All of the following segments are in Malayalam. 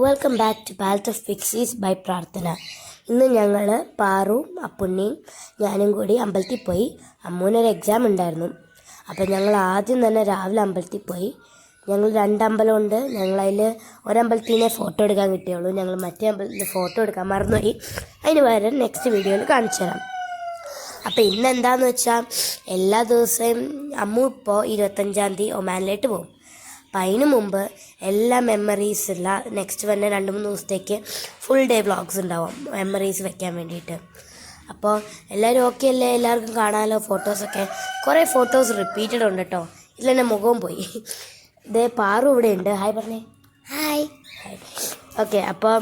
Welcome back to palette of pixies by Prarthana. ഇന്ന് ഞങ്ങൾ പാറും അപ്പുണ്ണിയും ഞാനും കൂടി അമ്പലത്തിൽ പോയി. അമ്മൂനൊരു എക്സാം ഉണ്ടായിരുന്നു. അപ്പോൾ ഞങ്ങൾ ആദ്യം തന്നെ രാവിലെ അമ്പലത്തിൽ പോയി. ഞങ്ങൾ 2 അമ്പലമുണ്ട്. ഞങ്ങളതിൽ ഒരമ്പലത്തിനെ ഫോട്ടോ എടുക്കാൻ കിട്ടിയുള്ളൂ. ഞങ്ങൾ മറ്റേ അമ്പലത്തിൽ ഫോട്ടോ എടുക്കാൻ മറന്നുപോയി. അതിന് പകരം നെക്സ്റ്റ് വീഡിയോയിൽ കാണിച്ചു തരാം. അപ്പോൾ ഇന്ന് എന്താണെന്ന് വെച്ചാൽ എല്ലാ ദിവസവും അമ്മു ഇപ്പോൾ 25-ാം തീയതി ഒമാനിലേക്ക് പോകും. അപ്പം അതിന് മുമ്പ് എല്ലാ മെമ്മറീസുള്ള നെക്സ്റ്റ് വന്ന 2-3 ദിവസത്തേക്ക് ഫുൾ ഡേ വ്ളോഗ്സ് ഉണ്ടാവും മെമ്മറീസ് വെക്കാൻ വേണ്ടിയിട്ട്. അപ്പോൾ എല്ലാവരും ഓക്കെ അല്ലേ? എല്ലാവർക്കും കാണാമല്ലോ ഫോട്ടോസൊക്കെ. കുറേ ഫോട്ടോസ് റിപ്പീറ്റഡ് ഉണ്ട് കേട്ടോ. ഇതിലെന്നെ മുഖവും പോയി. ഇതേ പാറു ഇവിടെ ഉണ്ട്. ഹായ് പറഞ്ഞേ. ഹായ്. ഓക്കെ, അപ്പോൾ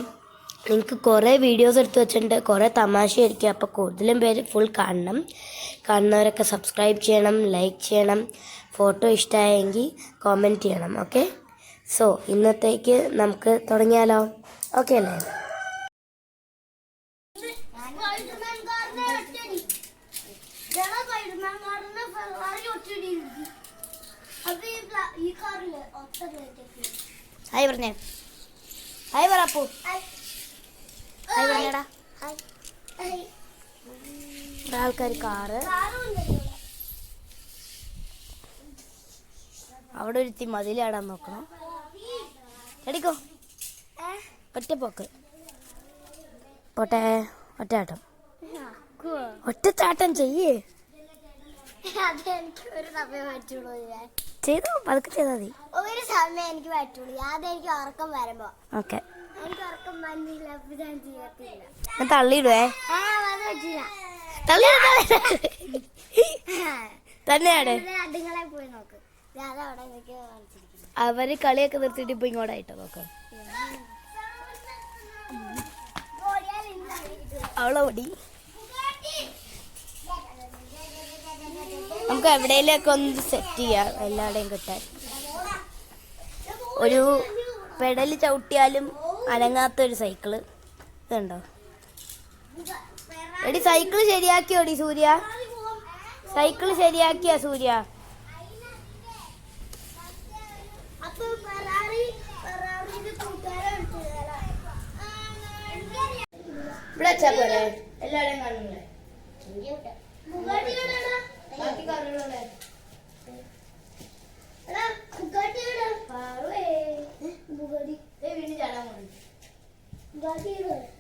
നിങ്ങൾക്ക് കുറേ വീഡിയോസ് എടുത്ത് വെച്ചിട്ടുണ്ട്. കുറേ തമാശയായിരിക്കും. അപ്പോൾ കൂടുതലും പേര് ഫുൾ കാണുന്നവരൊക്കെ സബ്സ്ക്രൈബ് ചെയ്യണം, ലൈക്ക് ചെയ്യണം. ഫോട്ടോ ഇഷ്ടമായെങ്കിൽ കോമെൻറ്റ് ചെയ്യണം. ഓക്കെ, സോ ഇന്നത്തേക്ക് നമുക്ക് തുടങ്ങിയാലോ? ഓക്കെ അല്ലേ? ഹായ് പറഞ്ഞേ. ഹായ് പറപ്പു. ഹായ് പറഞ്ഞേടാ. ആൾക്കാർ കാറ് അവിടെ ഒരുത്തി മതിലാടാൻ നോക്കണം. എടിക്കോ ഒറ്റപ്പോക്ക് പോട്ടെ. ഒറ്റയാട്ടം ഒറ്റച്ചാട്ടം ചെയ്യേ. ചെയ്തോ, പതുക്കെ ചെയ്താൽ മതി. ഒരു സമയം എനിക്ക് പറ്റുള്ളൂ. അതെനിക്ക് ഉറക്കം വരുമ്പോ. ഓക്കെ, എനിക്ക് ഉറക്കം വന്നില്ല. ഞാൻ തള്ളിയിടുവേ. തന്നെയാണ്. അതുങ്ങളെ പോയി നോക്ക്. അവര് കളിയൊക്കെ നിർത്തിയിട്ട് ഇപ്പൊ ഇങ്ങോട്ടായിട്ടോ നോക്കാം. അവളെ ഓടി. നമുക്ക് എവിടെയൊക്കെ ഒന്ന് സെറ്റ് ചെയ്യാം, എല്ലാവരുടെയും കിട്ടാൻ. ഒരു പെഡല് ചവിട്ടിയാലും അനങ്ങാത്തൊരു സൈക്കിള്. ഇതുണ്ടോ? എടി സൈക്കിള് ശരിയാക്കിയോടി സൂര്യ. സൈക്കിള് ശരിയാക്കിയാ സൂര്യ? ഇവിടെ വെച്ചാ പോരെ? എല്ലാവരെയും കാണുന്നില്ലേ?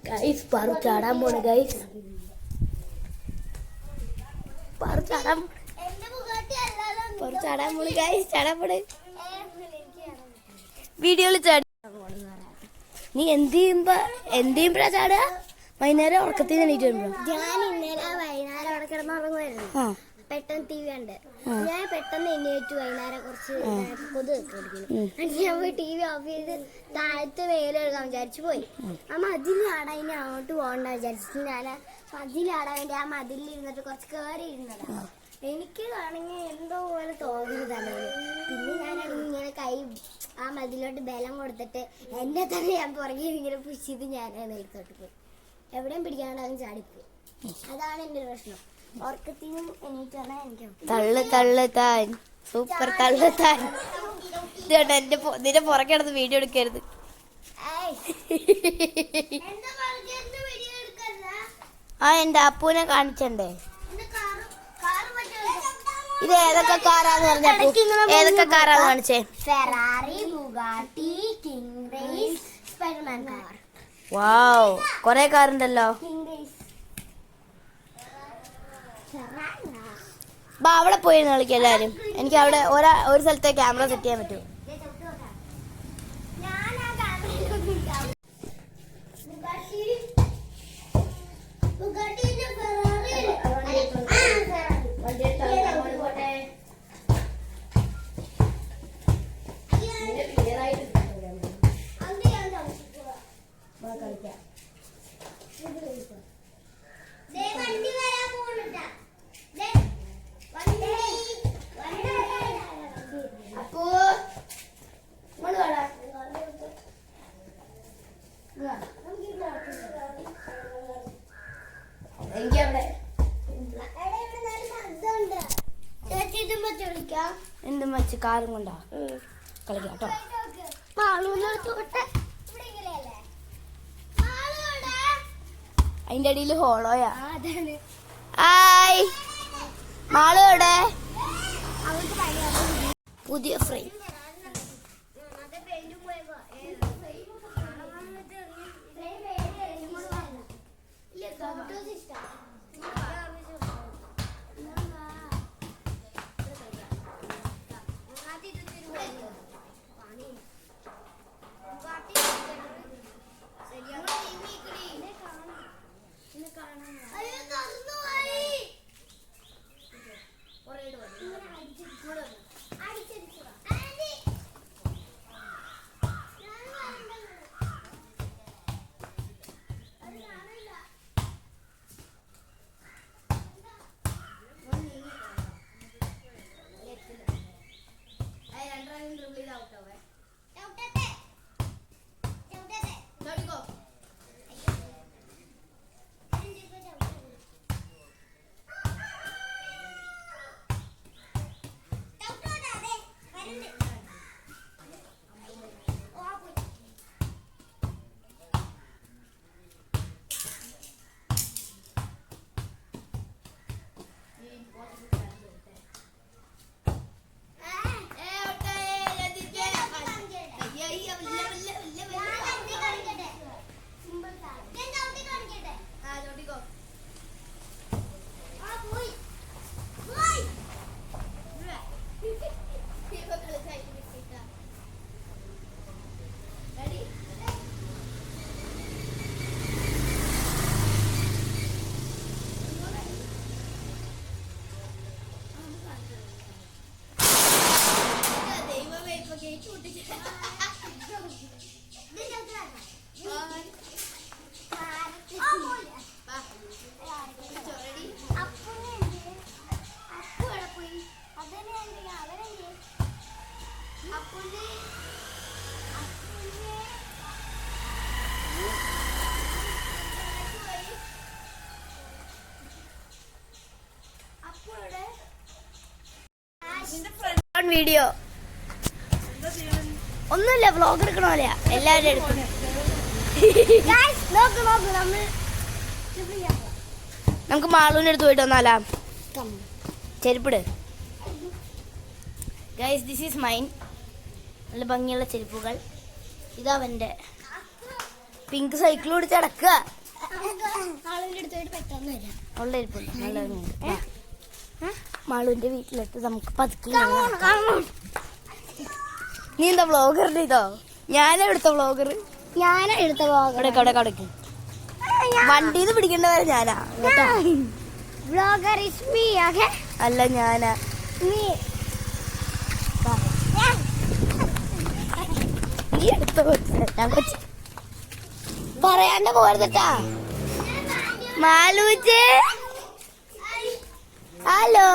ഗൈസ്, പാറു ചാടാൻ പോണ്. ഗൈസ്, പാറു ചാടാൻ പോണ്. ഗൈസ്, ചാടാൻ പോണ്. വീഡിയോയിൽ ചാടി. നീ എന്ത് ചെയ്യുമ്പോഴാ ചാടുക? വൈകുന്നേരം ഉറക്കത്തിൽ എണീറ്റ് വരുമ്പോ? ഞാൻ ഇന്നലെ വൈകുന്നേരം അവിടെ കിടന്നുറങ്ങുമായിരുന്നു. പെട്ടെന്ന് TV കണ്ട് ഞാൻ പെട്ടെന്ന് എണ്ണീറ്റ് വൈകുന്നേരം കുറച്ച് കൊതു കളിക്കുന്നു. ഞാൻ പോയി TV ഓഫ് ചെയ്ത് താഴത്ത് വെയിലെടുക്കാൻ വിചാരിച്ചു പോയി. ആ മതിലാടാ, ഇനി അങ്ങോട്ട് പോകണ്ട വിചാരിച്ചിട്ട് ഞാൻ മതിലാടാൻ വേണ്ടി ആ മതിലിൽ ഇരുന്നിട്ട് കുറച്ച് കയറി ഇരുന്നതാ. എനിക്ക് ആണെങ്കിൽ എന്തോ പോലെ തോന്നുന്നതാണ്. പിന്നെ ഞാൻ ഇങ്ങനെ കൈ ആ മതിലോട്ട് ബലം കൊടുത്തിട്ട് എന്നെ തന്നെ ഞാൻ പുറകെ ഇങ്ങനെ പുഷ് ചെയ്ത് ഞാൻ നിലത്തോട്ട് പോയി. എവിടെയും പിടിക്കാണ്ടാവും ചാടിപ്പോയി. അതാണ് എന്റെ പ്രശ്നം. ഉറക്കത്തിനും എണീറ്റാണ് എനിക്ക് തള്ളു താൻ. സൂപ്പർ തള്ളു താൻ. നിന്റെ പുറകെ കിടന്ന് വീഡിയോ എടുക്കരുത്. ആ, എന്റെ അപ്പൂനെ കാണിച്ചണ്ടേ? ഇത് ഏതൊക്കെ കാറാന്ന് പറഞ്ഞപ്പോ ഏതൊക്കെ കാറാന്ന് കാണിച്ചേ? Ferrari, Bugatti, king race, Spiderman car. Wow, കൊറേ കാറുണ്ടല്ലോ. ബാ, അവിടെ പോയിരുന്നു കളിക്കാം എല്ലാരും. എനിക്ക് അവിടെ ഒരു സ്ഥലത്തെ ക്യാമറ സെറ്റ് ചെയ്യാൻ പറ്റും. എന്തും വെച്ച് കാറും കൊണ്ടാ കളിക്കാം കേട്ടോ. അതിന്റെ അടിയിൽ ഹോളോയാ. അതാണ്. ഹായ് മാളോടെ പുതിയ ഫ്രെയിം. വീഡിയോ ഒന്നുമില്ല, വ്ലോഗ് എടുക്കണ പോലെയാ എല്ലാവരും എടുക്കുന്നു. നമുക്ക് മാളൂൻ്റെ അടുത്ത് പോയിട്ട് വന്നാലാ? ചെരുപ്പിട് ഗൈസ്, ദിസ് ഈസ് മൈൻ. നല്ല ഭംഗിയുള്ള ചെരുപ്പുകൾ. ഇതവൻ്റെ പിങ്ക് സൈക്കിൾ ഓടിച്ച് അടക്കുക. അവളുടെ ചെരുപ്പുണ്ട് നല്ല ഭംഗിയുണ്ട്. മാളുവിന്റെ വീട്ടിലെത്തി നമുക്ക് പതുക്കി. നീ എന്താ വ്ളോഗറിന്റെ ഇതോ? ഞാനെടുത്ത വ്ളോഗർ. കടക്ക് വണ്ടിന്ന് പിടിക്കേണ്ടവരെ ഞാനാ അല്ല ഞാനാ. നീ എടുത്ത ഞാൻ പറയാണ്ട് പോരുതട്ടാ. മാലൂച്ചേ ഹലോ.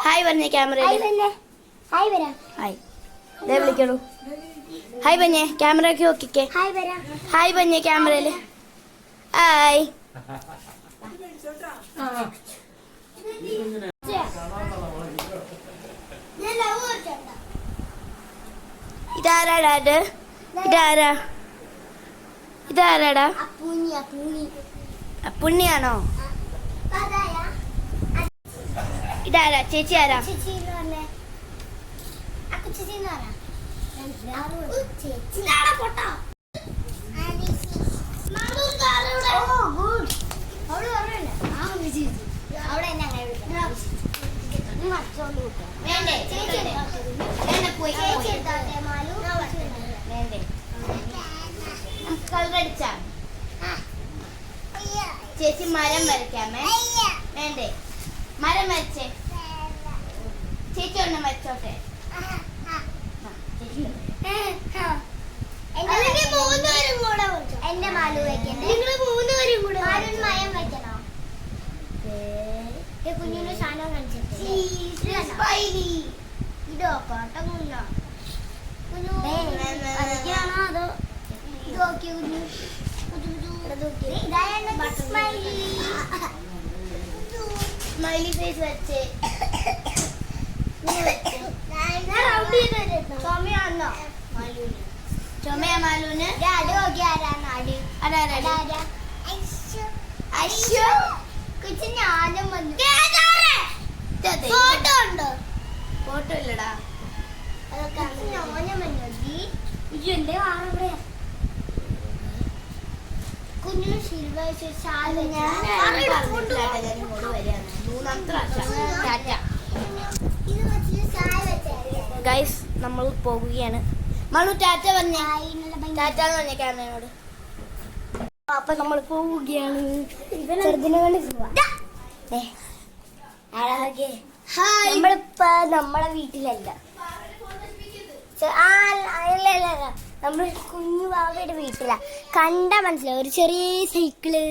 ഹായ് പറഞ്ഞേ ക്യാമറയിൽ. ഹായ് വിളിക്കണു. ഹായ് പറഞ്ഞേ ക്യാമറയ്ക്ക് നോക്കിക്കേ. ഹായ് പറഞ്ഞേ ക്യാമറയില്. ഹായ്. ഇതാരാടാ? ഇതാരാടാ? അപ്പുണ്ണിയാണോ? ഇതാരാ? ചേച്ചി ആരാ? കളറടിച്ചാ ചേച്ചി മരം വരയ്ക്കാമേ? വേണ്ടേ? മരം വരച്ചേ. ചേച്ചി ഒന്നും വരച്ചോട്ടെ. എന്റെ മാലു വെക്കണ്ടേ? നിങ്ങൾ മൂന്നുപേരും കൂടെ മയം വെക്കണോ? കുഞ്ഞിന്റെ സാധനം കാണിച്ചിട്ട് ഇതോ കോട്ടം കുഞ്ഞോ? കുഞ്ഞു കളിക്കാണോ അതോ ഇത് നോക്കിയ കുഞ്ഞു? സ്മൈലി ഫേസ് വെച്ചേ. സമയാണോ? ചുമയാ മാലൂന്. അത് നോക്കി ആരാണ് അടി കൊച്ചു ഞാനും വന്നു. ഫോട്ടോ ഉണ്ടോ? ഫോട്ടോ ഇല്ലടാ. അതൊക്കെ ഞാനും വന്നു. എന്റെ ആറെവിടെയാ കുഞ്ഞു ശിൽവ ഗൈസ് നമ്മൾ പോകുകയാണ്. മണു ടാറ്റ പറഞ്ഞേ. ടാറ്റ എന്ന് പറഞ്ഞ ക്യാമറയോട്. അപ്പൊ നമ്മൾ പോവുകയാണ്. ചെറുതിനെ കൊണ്ട് നമ്മളിപ്പ നമ്മളെ വീട്ടിലല്ല, നമ്മൾ കുഞ്ഞു ബാബയുടെ വീട്ടിലാ. കണ്ടാ മനസ്സിലാവും, ഒരു ചെറിയ സൈക്കിള്.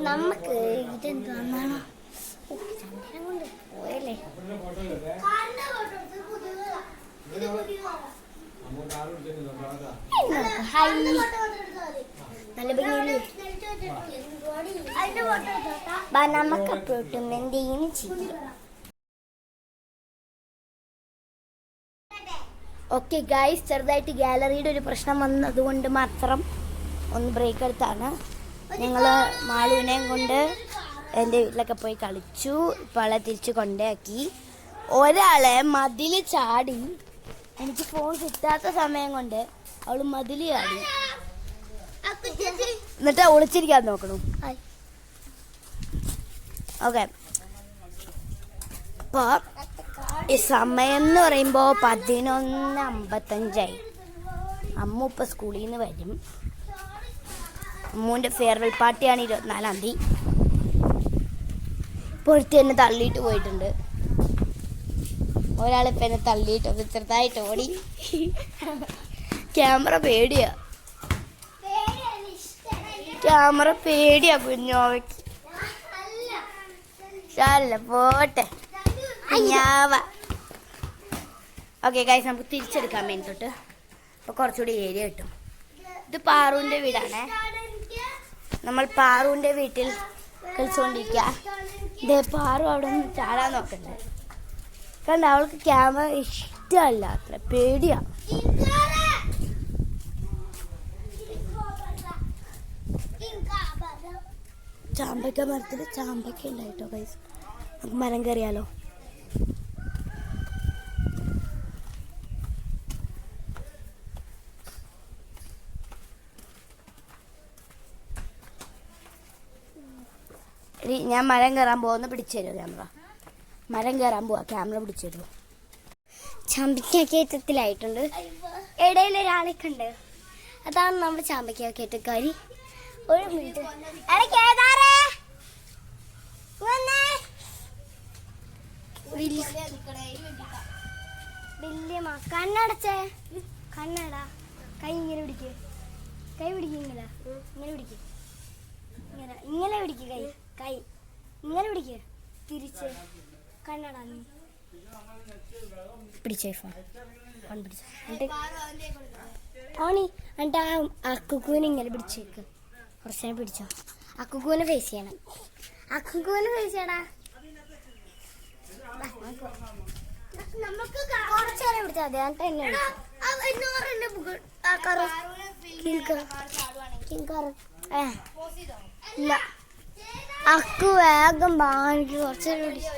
നമുക്ക് ഇതെന്താണോ കൊണ്ട് പോയല്ലേ. നല്ല ഭംഗിയില്ലേ. നമുക്ക് അപ്പോട്ടും എന്തെങ്കിലും ചെയ്യും. ഓക്കെ ഗൈസ്, ചെറുതായിട്ട് ഗാലറിയുടെ ഒരു പ്രശ്നം വന്നതുകൊണ്ട് മാത്രം ഒന്ന് ബ്രേക്ക് എടുത്താണ്. ഞങ്ങൾ മാളുവിനെയും കൊണ്ട് എൻ്റെ വീട്ടിലൊക്കെ പോയി കളിച്ചു. ഇപ്പോൾ അവളെ തിരിച്ച് കൊണ്ടാക്കി. ഒരാളെ മതിൽ ചാടി, എനിക്ക് ഫോൺ കിട്ടാത്ത സമയം കൊണ്ട് അവൾ മതിൽ ചാടി, എന്നിട്ട് ഒളിച്ചിരിക്കാൻ നോക്കണം. ഓക്കെ, അപ്പോൾ ഈ സമയം എന്ന് പറയുമ്പോൾ 11:55. അമ്മ ഇപ്പോൾ സ്കൂളിൽ നിന്ന് വരും. അമ്മൂൻ്റെ ഫെയർവെൽ പാർട്ടിയാണ് 24-ാം തീയതി. പൊഴുത്ത് എന്നെ തള്ളിയിട്ട് പോയിട്ടുണ്ട്. ഒരാളിപ്പോൾ എന്നെ തള്ളിയിട്ട് ചെറുതായിട്ട് ഓടി. ക്യാമറ പേടിയാ കുഞ്ഞോവയ്ക്ക്. ചാല പോട്ടെ. ഓക്കെ ഗൈസ്, നമുക്ക് തിരിച്ചെടുക്കാൻ വേണ്ടി തൊട്ട് അപ്പോൾ കുറച്ചുകൂടി ഏരിയ കിട്ടും. ഇത് പാറുവിൻ്റെ വീടാണ്. നമ്മൾ പാറുവിൻ്റെ വീട്ടിൽ കളിച്ചുകൊണ്ടിരിക്കുക. ഇതേ പാറു അവിടെ നിന്ന് ചാടാൻ നോക്കണ്ടേ. കണ്ട, അവൾക്ക് ക്യാമറ ഇഷ്ടമല്ല, അത്ര പേടിയാ. ചാമ്പയ്ക്ക മരത്തിൽ ചാമ്പയ്ക്ക ഉണ്ടായിട്ടോ ഗൈസ്. നമുക്ക് മരം കയറിയാലോ. ഞാൻ മരം കയറാൻ പോകുന്ന പിടിച്ചു തരുമോ ക്യാമറ? മരം കയറാൻ പോവാ, ക്യാമറ പിടിച്ചു തരുമോ? ചാമ്പയ്ക്ക കയറ്റത്തിലായിട്ടുണ്ട്. ഇടയിൽ ഒരാളൊക്കെ ഉണ്ട്, അതാണ് നമ്മുടെ ചാമ്പയ്ക്ക കയറ്റക്കാരി. ഒരു മിനിറ്റ്. വല്യമ്മ കണ്ണടച്ചേ, കണ്ണട. കൈ ഇങ്ങനെ പിടിക്ക്, കൈ പിടിക്കില്ല, ഇങ്ങനെ പിടിക്ക്, ഇങ്ങനെ പിടിക്ക്, കൈ ഇങ്ങനെ പിടിക്ക്, തിരിച്ച് കണ്ണട പിടിച്ചേ. ഫോൺ പിടിച്ചു ഓണി. എന്നിട്ട് ആ അക്കുക്കൂനെ ഇങ്ങനെ പിടിച്ചേക്ക്, കുറച്ചേ പിടിച്ചോ. അക്കുക്കൂനെ ഫേസ് ചെയ്യണം, അക്കുക്കൂനെ ഫേസ് ചെയ്യടാ. നമുക്ക് കുറച്ചേരം പിടിച്ചാൽ മതി. എന്നിട്ട് എന്നെ ഇല്ല, അക്കു വേഗം വാ. എനിക്ക് കുറച്ചേരം പിടിച്ചു,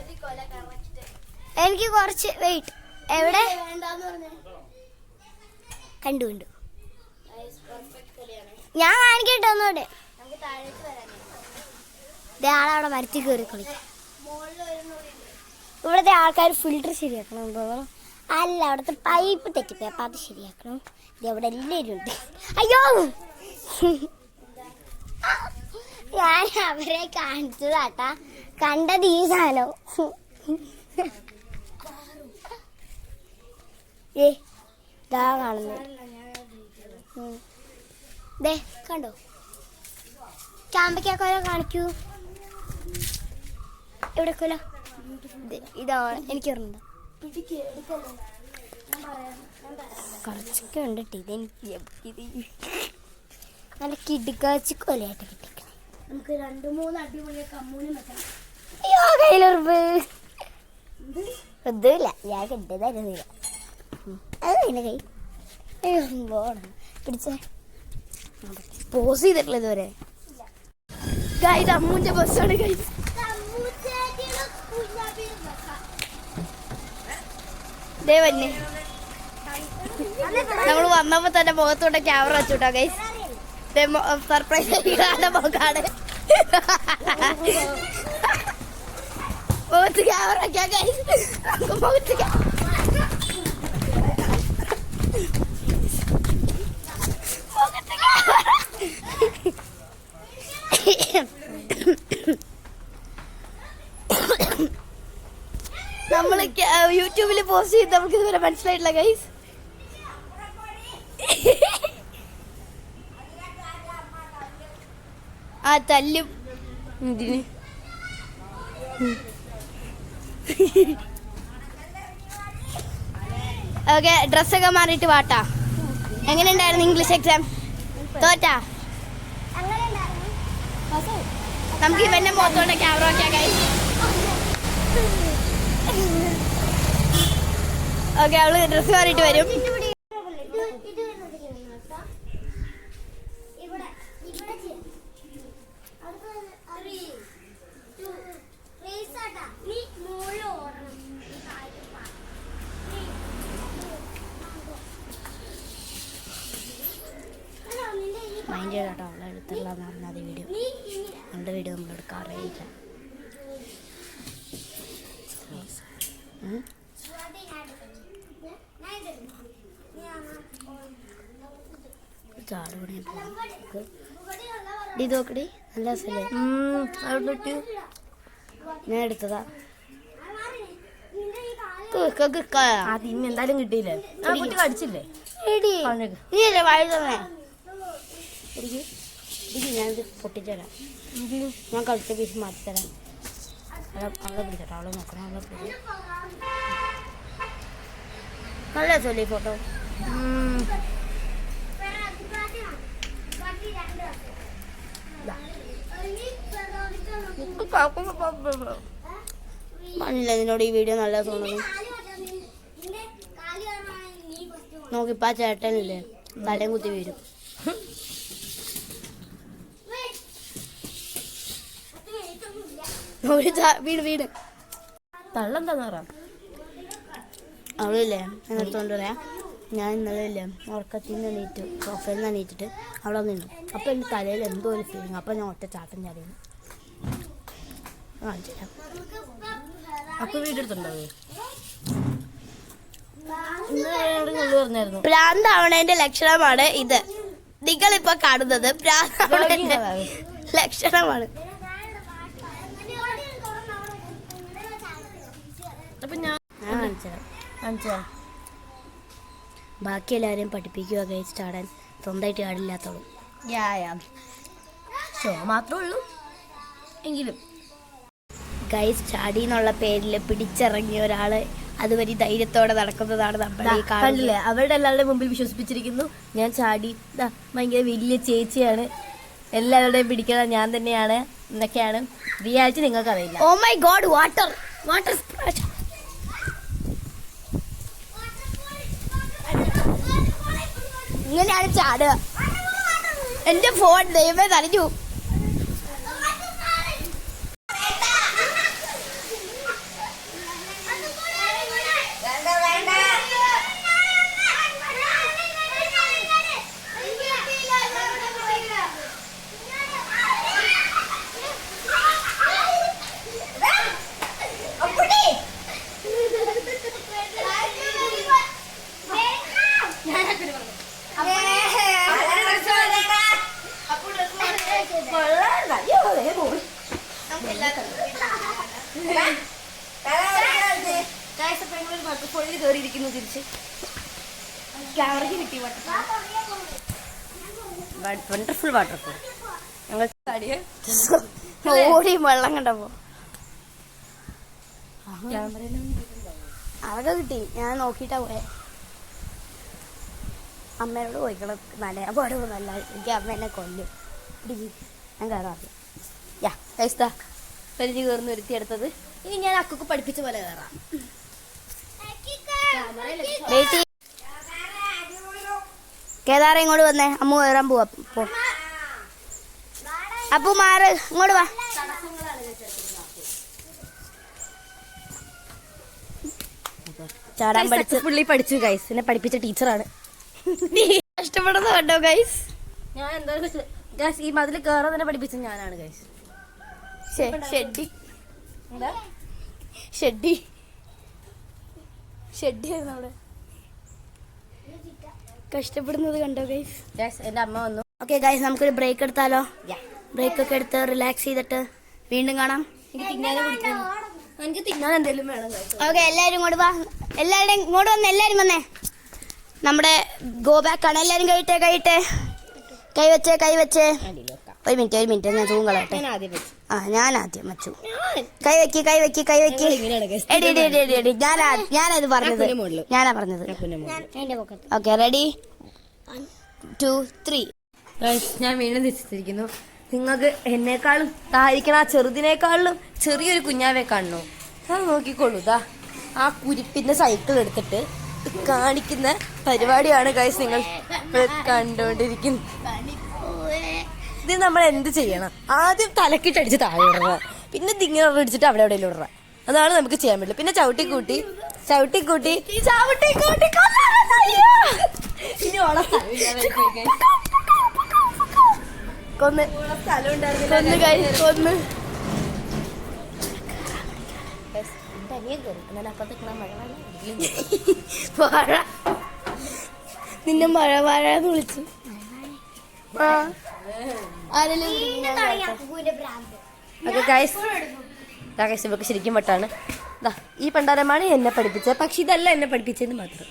എനിക്ക് കുറച്ച് വെയിറ്റ്. എവിടെ കണ്ടു ഞാൻ കാണിക്കട്ടെ ഒന്നുകൂടെ. ആളവിടെ മരത്തിൽ കയറി കളിക്കാം. ഇവിടുത്തെ ആൾക്കാർ ഫിൽറ്റർ ശരിയാക്കണം തോന്നണം. അല്ല, അവിടുത്തെ പൈപ്പ് തെറ്റിപ്പോയി, അപ്പം അത് ശരിയാക്കണം. ഇത് അവിടെ എല്ലാവരും ഉണ്ട്. അയ്യോ, ഞാൻ അവരെ കാണിച്ചതാട്ടാ, കണ്ടത് ഈ സാധനം. ഇതാ കാണുന്നത്. ദേ കണ്ടോ, ചാമ്പയ്ക്കൊല കാണിക്കൂ. എവിടെ കൊല? ഇതാണ് എനിക്ക് ഓർമ്മ. കുറച്ചൊക്കെ ഉണ്ട് ഇതെനിക്ക് നല്ല കിടുക്കാച്ചി കൊലയായിട്ട് കിട്ടിക്കണം. നമുക്ക് 2-3 അടിപൊളിയൊക്കെ അമ്മൂനും വെക്കണം. അയ്യോ, കയ്യിലുറപ്പ് ഒന്നുമില്ല, ഞാൻ കിട്ടിയതായിരുന്നില്ല. അത് നിന്റെ കൈ പിടിച്ചേ പോസ് ചെയ്തിട്ടില്ല ഇതുവരെ. ഗൈസ് അമ്മൂന്റെ ബസ്സാണ് ഗൈസ്. ദേവന്നെ നമ്മൾ വന്നപ്പോ തന്നെ മുഖത്തോടെ ക്യാമറ വെച്ചുട്ടാ ഗൈസ്. സർപ്രൈസ് മുഖാണ് മുഖത്ത് ക്യാമറ വെക്കാം ഗൈസ്. മുഖത്ത് നമ്മള് യൂട്യൂബിൽ പോസ്റ്റ് ചെയ്ത് നമുക്ക് ഇതുവരെ മനസ്സിലായിട്ടില്ല ഗൈസ്. ആ തല്ലും ഇതിന് ഓക്കെ. ഡ്രസ്സൊക്കെ മാറിയിട്ട് വാട്ടാ. എങ്ങനെ ഉണ്ടായിരുന്നു ഇംഗ്ലീഷ് എക്സാം? തോറ്റാ? നമുക്ക് ഇവന്റെ മുഖത്തോടെ ക്യാമറ വെക്കാം ഗൈസ്. ഓക്കെ അവള് ഡ്രസ്സ് മാറിയിട്ട് വരും. മൈൻഡ് ചെയ്തോട്ടോ അവളെ എടുത്തുള്ളതെന്ന് പറഞ്ഞത് വീഡിയോ. അവളുടെ വീഡിയോ നമ്മൾ എടുക്കാറില്ല. ഇത് നോക്കടി നല്ല രസല്ലേ? ഞാൻ എടുത്തതാ. എന്തായാലും കിട്ടിയില്ലേ? കടിച്ചില്ലേ? നീയല്ലേ വാഴ തന്നെ. ഞാനിത് പൊട്ടിച്ചരാം. ഞാൻ കളിച്ച പീസ് മാറ്റിത്തരാം. അവളെ പിടിച്ചോട്ടോ. അവളെ നോക്കണം. അവളെ പിടിച്ചു. നല്ല രസമല്ലേ ഈ ഫോട്ടോ? മണില്ല നിന്നോട് ഈ വീഡിയോ നല്ല തോന്നുന്നു. നോക്കിപ്പോ ആ ചേട്ടനില്ലേ തലയും കുത്തി വീരും. വീട് വീട് തള്ളെന്താന്ന് പറ. അവളില്ലേ എടുത്തോണ്ട് പറയാം. ഞാൻ ഇന്നലെ ഇല്ലേ ഉറക്കത്തിൽ നിന്ന് എണീറ്റ് സോഫയിൽ നിന്ന് എണീറ്റിട്ട് അവളെ നിന്നു. അപ്പം എൻ്റെ തലയിൽ എന്തോ ഒരു ഫീലിങ്. അപ്പം ഞാൻ ഒറ്റ ചാട്ടം ചാടിയിരുന്നു. കാണിച്ചുതരാം. അപ്പൊ വീടെടുത്തുണ്ടോ? പറഞ്ഞായിരുന്നു പ്രാന്താവണേന്റെ ലക്ഷണമാണ് ഇത്. നിങ്ങളിപ്പോ കാണുന്നത് പ്രാന്താവണേന്റെ ലക്ഷണമാണ്. അപ്പൊ ഞാൻ കാണിച്ചുതരാം. ബാക്കി എല്ലാവരെയും പഠിപ്പിക്കുക ഗൈസ് ചാടാൻ. സ്വന്തമായിട്ട് ചാടില്ലാത്തോളും. ഷോ മാത്രമേ ഉള്ളൂ എങ്കിലും ഗൈസ് ചാടി എന്നുള്ള പേരിൽ പിടിച്ചിറങ്ങിയ ഒരാള് അതുവരെ ധൈര്യത്തോടെ നടക്കുന്നതാണ് നമ്മൾ ഈ കണ്ടില്ലേ. അവരുടെ എല്ലാവരുടെയും മുമ്പിൽ വിശ്വസിപ്പിച്ചിരിക്കുന്നു ഞാൻ ചാടി ഭയങ്കര വലിയ ചേച്ചിയാണ്, എല്ലാവരുടെയും പിടിക്കുന്നത് ഞാൻ തന്നെയാണ് എന്നൊക്കെയാണ്. റിയാലിറ്റി നിങ്ങൾക്ക് അറിയില്ല. Oh my god water water splash. ഇങ്ങനെയാണ് ചാടുക. എന്റെ ഫോൺ ദൈവമേ തലഞ്ഞു. കയറിയിരിക്കുന്നു തിരിച്ച്. ക്യാമറയ്ക്ക് കിട്ടി വണ്ടർഫുൾ വാട്ടർഫുൾ. ഞങ്ങൾ ഓടി വെള്ളം കണ്ടപ്പോ അതൊക്കെ കിട്ടി. ഞാൻ നോക്കിയിട്ടാ പോയെ. അമ്മയോട് പോയിക്കണം നല്ല പാടുന്നല്ല. എനിക്ക് അമ്മ എന്നെ കൊല്ലും. ഞാൻ കയറാം. യാ പരിധി കയറുന്ന ഒരുത്തിയെടുത്തത്. ഇനി ഞാൻ അക്കൊക്കെ പഠിപ്പിച്ച പോലെ കയറാം. കേദാറ ഇങ്ങോട്ട് വന്നേ, അമ്മു കയറാൻ പോവാ. പോ അപ്പു മാറ്, ഇങ്ങോട്ട് വാ. ചാടാൻ പഠിച്ചു ഗൈസ്. എന്നെ പഠിപ്പിച്ച ടീച്ചറാണ്. കഷ്ടപ്പെടുന്ന കേട്ടോ ഗൈസ്. ഞാൻ എന്തായാലും ഗൈസ് ഈ മതിൽ കയറാൻ തന്നെ പഠിപ്പിച്ച ഞാനാണ് ഗൈസ്. ഷെഡി എന്താ ഷെഡി ഷെഡിയായിരുന്നു അവിടെ. കഷ്ടപ്പെടുന്നത് കണ്ടോ ഗൈസ്. ഗൈസ് എന്റെ അമ്മ വന്നു. ഓക്കെ ഗൈസ്, നമുക്കൊരു ബ്രേക്ക് എടുത്താലോ? ബ്രേക്ക് ഒക്കെ എടുത്ത് റിലാക്സ് ചെയ്തിട്ട് വീണ്ടും കാണാം. എനിക്ക് തിന്നാൻ എന്തെങ്കിലും വേണം ഗൈസ്. ഓക്കെ, എല്ലാവരും ഇങ്ങോട്ട് വാ. എല്ലാവരുടെയും ഇങ്ങോട്ട് വന്നേ, എല്ലാവരും വന്നേ. നമ്മുടെ ഗോ ബാക്ക് ആണ്. എല്ലാവരും കഴിട്ടെ കൈവച്ചേ. ഒരു മിനിറ്റ് ഞാൻ സൂം കളയട്ടെ. ഞാൻ ആദ്യം വെച്ചു. കൈവെക്കി. ഞാനത് ഞാനാ പറഞ്ഞത്. Okay, ready 2 3. ഞാൻ വീണ്ടും തിരിച്ചിരിക്കുന്നു. നിങ്ങൾക്ക് എന്നെക്കാളും തായിരിക്കണ ആ ചെറുതിനേക്കാളും ചെറിയൊരു കുഞ്ഞാവെ കാണണോ? അത് നോക്കിക്കോളൂ. ഇതാ ആ കുരിപ്പിന്റെ സൈക്കിൾ എടുത്തിട്ട് കാണിക്കുന്ന പരിപാടിയാണ് ഗൈസ് നിങ്ങൾ കണ്ടോണ്ടിരിക്കുന്നത്. ഇത് നമ്മൾ എന്ത് ചെയ്യണം? ആദ്യം തലക്കിട്ടടിച്ച് താഴെ ഇടണം, പിന്നെ ദിങ്ങനെ ഇടിച്ചിട്ട് അവിടെ എവിടെയെങ്കിലും ഇടണം. അതാണ് നമുക്ക് ചെയ്യാൻ പറ്റില്ല. പിന്നെ ചവിട്ടിക്കൂട്ടി കൊന്ന് സ്ഥലം ഉണ്ടായിരുന്നു. നിന്നെ മഴ വിളിച്ചു. ഇവർക്ക് ശരിക്കും വട്ടാണ്. ഈ പണ്ടാരമാണ് എന്നെ പഠിപ്പിച്ചത്, പക്ഷെ ഇതല്ല എന്നെ പഠിപ്പിച്ചത് മാത്രം.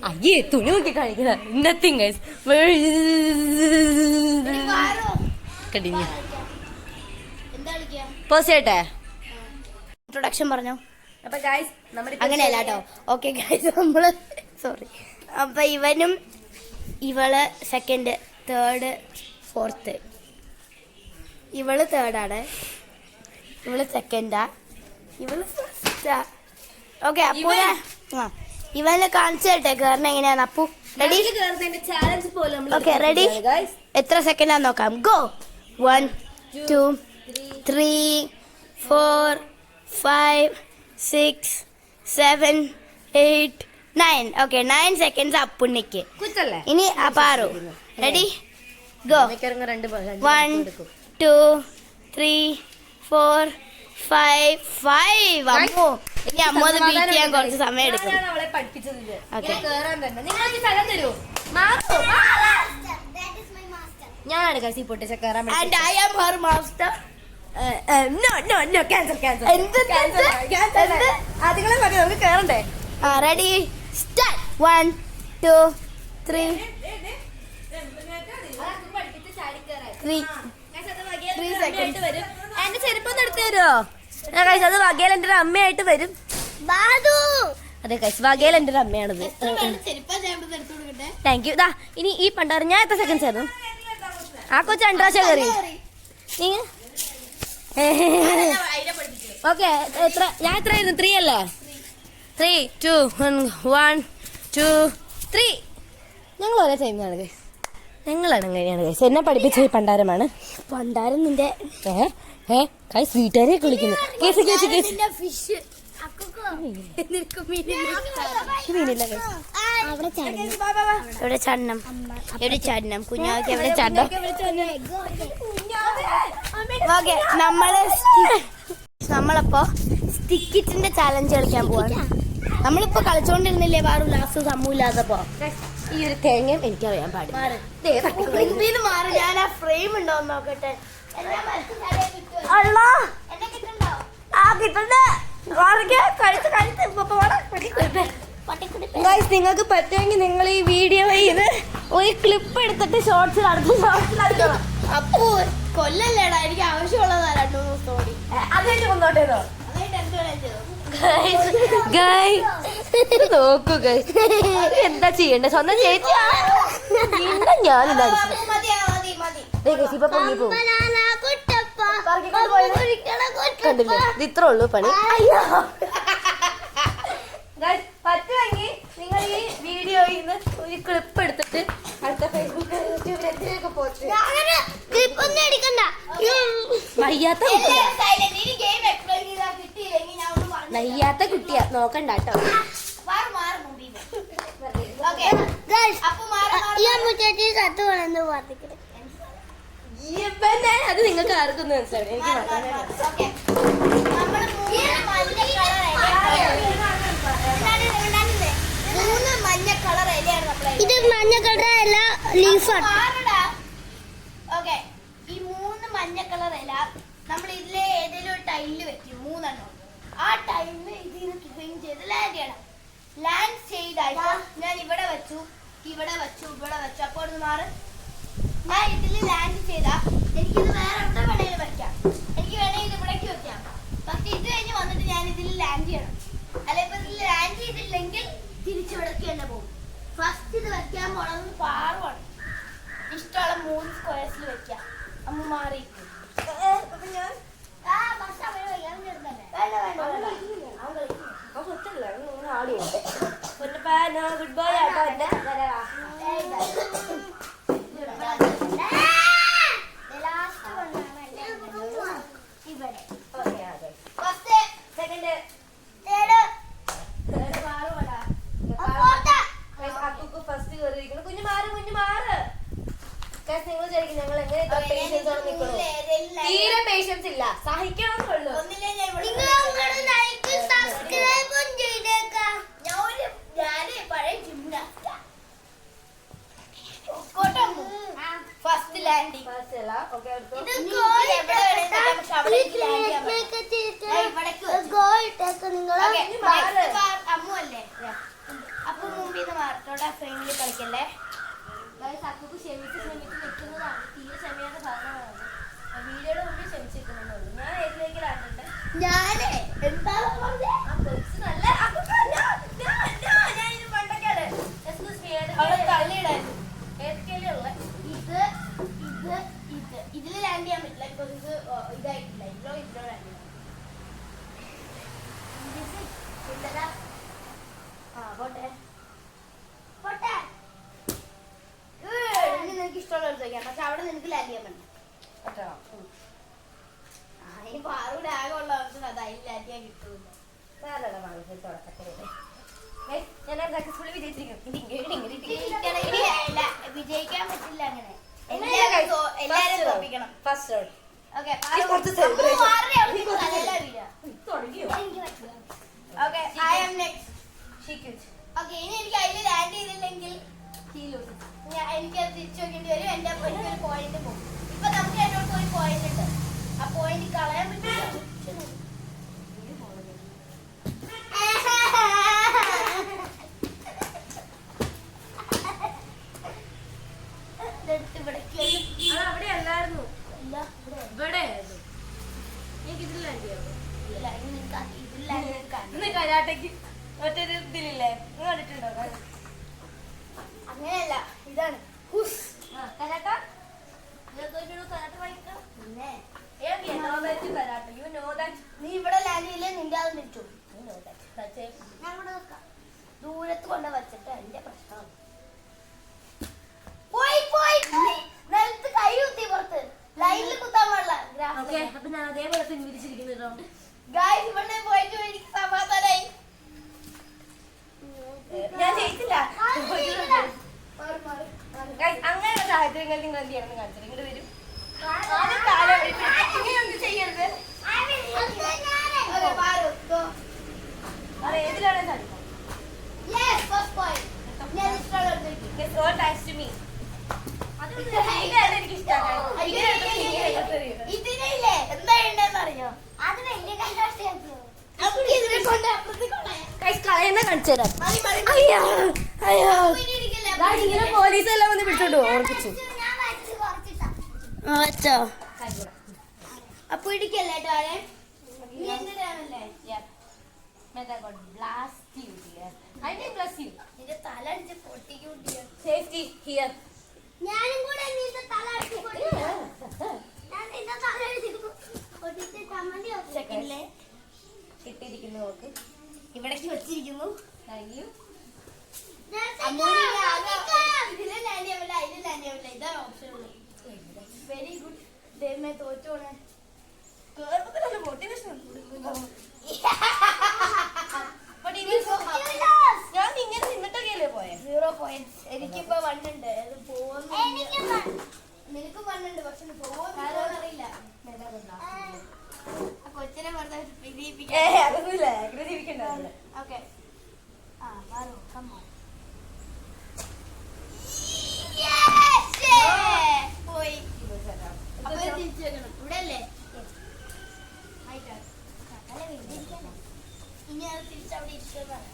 അയ്യേ തുണി നോക്കി കാണിക്കുന്ന നത്തിങ് ഗൈസ്. കടിഞ്ഞു പോസേട്ടെ ഇൻട്രൊഡക്ഷൻ പറഞ്ഞോ. അപ്പൊ ഗൈസ് അങ്ങനെയല്ല കേട്ടോ. ഓക്കെ ഗൈസ്, നമ്മള് സോറി. അപ്പൊ ഇവനും ഇവള് സെക്കൻഡ്, തേർഡ്, ഫോർത്ത്. ഇവള് തേർഡാണ്, ഇവള് സെക്കൻഡാ, ഇവള് ഫസ്റ്റാ. ഓക്കെ, അപ്പു ഇവനെ കാണിച്ചു തരട്ടെ കേറണ എങ്ങനെയാന്ന്. അപ്പു റെഡി? Okay ready? എത്ര സെക്കൻഡാന്ന് നോക്കാം. ഗോ. 1 2 3 4 5 6 7 8 9. ഓക്കെ, 9 സെക്കൻഡ്സ് അപ്പുണ്ണിക്ക്. ഇനി പാറു. റെഡി? ഗോ. 1 2 3 4 5. അമ്മോ, ഇനി അമ്മ അത് ബീറ്റ് ചെയ്യാൻ കുറച്ച് സമയം എടുക്കും. ഞാനാണ് ഗൈസ് പൊട്ടിച്ച കയറാൻ. And I am her master. No, cancel. അതുങ്ങളെ മതി, നമുക്ക് കയറണ്ടേ. Ready start. 1 2 3 സെക്കൻഡ്. എന്റെ ചെരുപ്പൊന്നും എടുത്തു തരുമോ? കഴിച്ച അത് വകയിൽ എന്റെ ഒരു അമ്മയായിട്ട് വരും. അതെ കഴിച്ച് വകയിൽ എന്റെ ഒരു അമ്മയാണത്. Thank you. ഇനി ഈ പണ്ടാറ് ഞാൻ എത്ര സെക്കൻഡ്സ് ആയിരുന്നു? ആ കൊച്ചു 2 പ്രാവശ്യം കയറി. ഓക്കെ, ഞാൻ എത്രയായിരുന്നു? 3 അല്ലേ? 3 2 1 2 3. ഞങ്ങൾ ഒരേ ടൈമിലാണ് ഗൈസ്. ഞങ്ങളാണ് അങ്ങനെയാണ് ഗൈസ്. എന്നെ പഠിപ്പിച്ച ഈ പണ്ടാരമാണ്. പണ്ടാരം നിന്റെ ഗൈസ് വീട്ടുകാരെയൊക്കെ വിളിക്കുന്നു. കേസ് എവിടെ ചാടണം കുഞ്ഞാക്ക്, എവിടെ ചാടണം. ഓക്കെ, നമ്മളപ്പോ സ്റ്റിക്കിറ്റിന്റെ ചാലഞ്ച് കളിക്കാൻ പോവാണ്. നമ്മളിപ്പോ കളിച്ചോണ്ടിരുന്നില്ലേ പാറു ലാസ്റ്റ് സംഭവമില്ലാത്തപ്പോ. ഈ ഒരു തേങ്ങയും എനിക്കറിയാൻ പാടില്ല. മാറി, ഞാൻ ആ ഫ്രെയിം ഉണ്ടോ നോക്കട്ടെ. നിങ്ങൾക്ക് പറ്റുമെങ്കിൽ നിങ്ങൾ ഈ വീഡിയോ ഇത് ഒരു ക്ലിപ്പ് എടുത്തിട്ട് ഷോർട്സിൽ അപ്പോ കൊല്ലല്ലേടാ, എനിക്ക് ആവശ്യമുള്ളതാ 2-3 സ്റ്റോറി. അതെനിക്ക് കൊണ്ടോട്ടേതോ നോക്കൂ ഗൈസ്, എന്താ ചെയ്യണ്ടേ? സ്വന്തം ചേച്ചി ഞാനില്ല ഇപ്പൊ പൊങ്ങി പോകും. കണ്ടില്ലേ ഇത് ഇത്രേ ഉള്ളൂ പണി. പറ്റുമെങ്കിൽ നിങ്ങൾ ഈ വീഡിയോയിൽ നിന്ന് ഒരു ക്ലിപ്പ് എടുത്തിട്ട് അടുത്ത ഫേസ്ബുക്ക് യൂട്യൂബിലൊക്കെ പോസ്റ്റ് നയ്യാത്ത കുട്ടിയാ നോക്കണ്ട കേട്ടോ. അത് നിങ്ങൾക്ക് ആർക്കും മനസ്സിലാവും. എനിക്ക് മഞ്ഞ കളർ ഇലയാണ് നമ്മളെ. ഇത് മഞ്ഞ കളർ അല്ല, ലീഫാണ്. ഓക്കെ, ഈ 3 മഞ്ഞ കളർ ഇല നമ്മൾ ഇതിലെ ഏതെങ്കിലും ഒരു ടൈലിൽ വെക്കും, 3 എണ്ണം. ആ ടൈലിന് ഇതിന് ക്ലീൻ ചെയ്ത് ലാൻഡ് ചെയ്യണം. ലാൻഡ് ചെയ്തായിട്ട് ഞാൻ ഇവിടെ വെച്ചു, ഇവിടെ വെച്ചു, ഇവിടെ വെച്ചു. അപ്പോൾ ഒന്ന് മാറ്. ഞാൻ ഇതിൽ ലാൻഡ് ചെയ്താ എനിക്കിത് വേറെ എവിടെ വേണേലും വെക്കാം. എനിക്ക് വേണമെങ്കിൽ ഇത് ഇവിടേക്ക് വെക്കാം. പക്ഷെ ഇത് കഴിഞ്ഞ് വന്നിട്ട് ഞാൻ ഇതിൽ ലാൻഡ് ചെയ്യണം. അല്ല, ഇപ്പൊ ഇതിൽ ലാൻഡ് ചെയ്തില്ലെങ്കിൽ തിരിച്ചിവിടേക്ക് തന്നെ പോകും. ഫസ്റ്റ് ഇത് വെക്കാൻ പോണത് പാറുവാണ്. ഇഷ്ടമുള്ള 3 സ്ക്വയർസിൽ വെക്കാം. അമ്മ മാറി ഗുഡ് ബൈ ആട്ടോ. തീരെ പേഷ്യൻസ് ഇല്ല, സഹിക്കണമെന്നുള്ളൂ. ഫസ്റ്റ് ലാൻഡിങ് അമ്മു അല്ലേ? അപ്പൊ മുമ്പിന്ന് മാറത്തോടെ ഫ്രെയിമിൽ കളിക്കല്ലേ. അക്കുക്ക് ക്ഷമിച്ച് നിൽക്കുന്നതാണ്. തീരെ ക്ഷമയാത്ത സാധനമാണ്. വീഡിയോയുടെ മുമ്പിൽ ക്ഷമിച്ചിരിക്കുന്നുള്ളൂ. ഞാൻ ഏതിലേക്ക് ലാൻഡുണ്ട്? ഞാനേ എന്താ നല്ല തള്ളിയിടായിരുന്നു. ഏതൊക്കെയല്ലേ ഉള്ള ഇത് ഇത് ഇത് ഇതിൽ ലാൻഡ് ചെയ്യാൻ പറ്റില്ല. ഇപ്പൊ ഇത് ഇതായിട്ടില്ല. ഇതിലോ ലാൻഡ് ചെയ്യാം. പോട്ടെ പോട്ടെ. നിനക്ക് ഇഷ്ടമുള്ള ചോദിക്കാം, പക്ഷെ അവിടെ നിനക്ക് ലാൻഡ് ചെയ്യാൻ പറ്റില്ല. അതിന് പാറൂടെ ആകെ ഉള്ള ഓപ്ഷൻ അത് അതിൽ ലാൻഡ് ചെയ്യാൻ കിട്ടൂല. വിജയിക്കാൻ പറ്റില്ല അങ്ങനെ. എല്ലാരും തോപ്പിക്കണം. Okay, I am next. Okay, ഇനി എനിക്ക് അതിൽ ലാൻഡ് ചെയ്തില്ലെങ്കിൽ എനിക്കത് തിരിച്ചു നോക്കേണ്ടി വരും. എന്റെ എനിക്കൊരു പോയിന്റ് പോകും. ഇപ്പൊ നമുക്ക് എന്നോട് ഒരു പോയിന്റ് ഉണ്ട്. ആ പോയിന്റ് കളയാൻ പറ്റില്ല. അവിടെ അല്ലായിരുന്നു, ഇവിടെ കരാട്ടയ്ക്ക് മറ്റൊരു ഇതിലില്ലേ, കണ്ടിട്ടുണ്ടോ? അങ്ങനെയല്ല, ഇതാണ് കരാട്ട. നീ ഇവിടെ ലാൻഡ് ചെയ്യില്ലേ, നിന്റെ അത് തിരിച്ചു. ഞാൻ ഇവിടെ വെക്കാം. ദൂരത്ത് കൊണ്ട് വെച്ചിട്ട് എന്റെ പ്രശ്നം പോയി പോയി നിലത്ത് കൈ കുത്തി പുറത്ത്. ലൈനിൽ കുത്താൻ പാടില്ല. അപ്പൊ ഞാൻ അതേപോലെ പിൻവലിച്ചിരിക്കുന്നു. ഗായ്സ്, ഇവിടെ പോയിട്ട് എനിക്ക് സമാധാനായി. ഞാൻ ജയിച്ചില്ല. അങ്ങനെ സാഹചര്യങ്ങളിൽ നിങ്ങൾ എന്ത് ചെയ്യണം കാണിച്ചത്. ഇങ്ങോട്ട് വരും. ഇങ്ങനെയൊന്നും ചെയ്യരുത്. ഏതിലാണ് സാധിക്കും. എനിക്ക് ഇഷ്ടമാണ്. ഇതിനില്ലേ എന്താ ഉണ്ടെന്ന് അറിയോ? അത് വലിയ കൈകാഷ്ടാക്കിയോ? കാണിച്ചു തരാം. ഇങ്ങനെ പോലീസെല്ലാം വന്ന് പിടിച്ചോണ്ട് ഓർപ്പിച്ചു. അപ്പൊ ഇടിക്കല്ലേ കേട്ടോ. എന്തിനാണല്ലേ നിന്റെ തല അടിച്ച് പൊട്ടിക്കൂട്ടിയോ? Safety here. ഞാനും കൂടെ തല അടിച്ച് പൊട്ടിച്ചു. ഞാൻ നിന്റെ തല അടിച്ച് പൊട്ടിച്ച് ചമ്മന്തി ഉണ്ടാക്കി വെച്ചിരിക്കുന്നു. Thank you. ഇതാണ് ഓപ്ഷൻ. Very good. തോറ്റോണേ മോട്ടിവേഷൻ ഞാൻ ഇങ്ങനെ നിന്നിട്ടൊക്കെയല്ലേ പോയെ? 0 points. എനിക്കിപ്പോ 1 ഉണ്ട്. അത് പോകുന്നു. നിനക്ക് 1 ഉണ്ട്, പക്ഷെ പോകുന്നറിയില്ല. കൊച്ചിനെ വെറുതെ അതൊന്നുമില്ല, അങ്ങനെ ജീവിക്കണ്ട. ഓക്കെ. പോയി. അപ്പൊ തിരിച്ചു വെക്കണം. ഇവിടെ അല്ലേ? ഇനി അത് തിരിച്ചവിടെ ഇരിക്കുന്നതാണ്.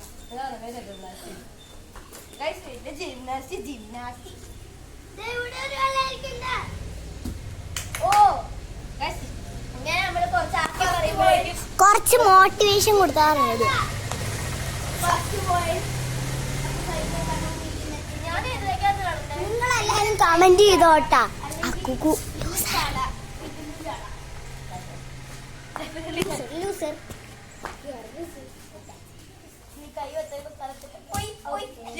കുറച്ച് മോട്ടിവേഷൻ കൊടുത്താറുണ്ട്. നിങ്ങളെല്ലാരും കമന്റ് ചെയ്തോട്ടാ. അക്കുക്കു ലൂസർ.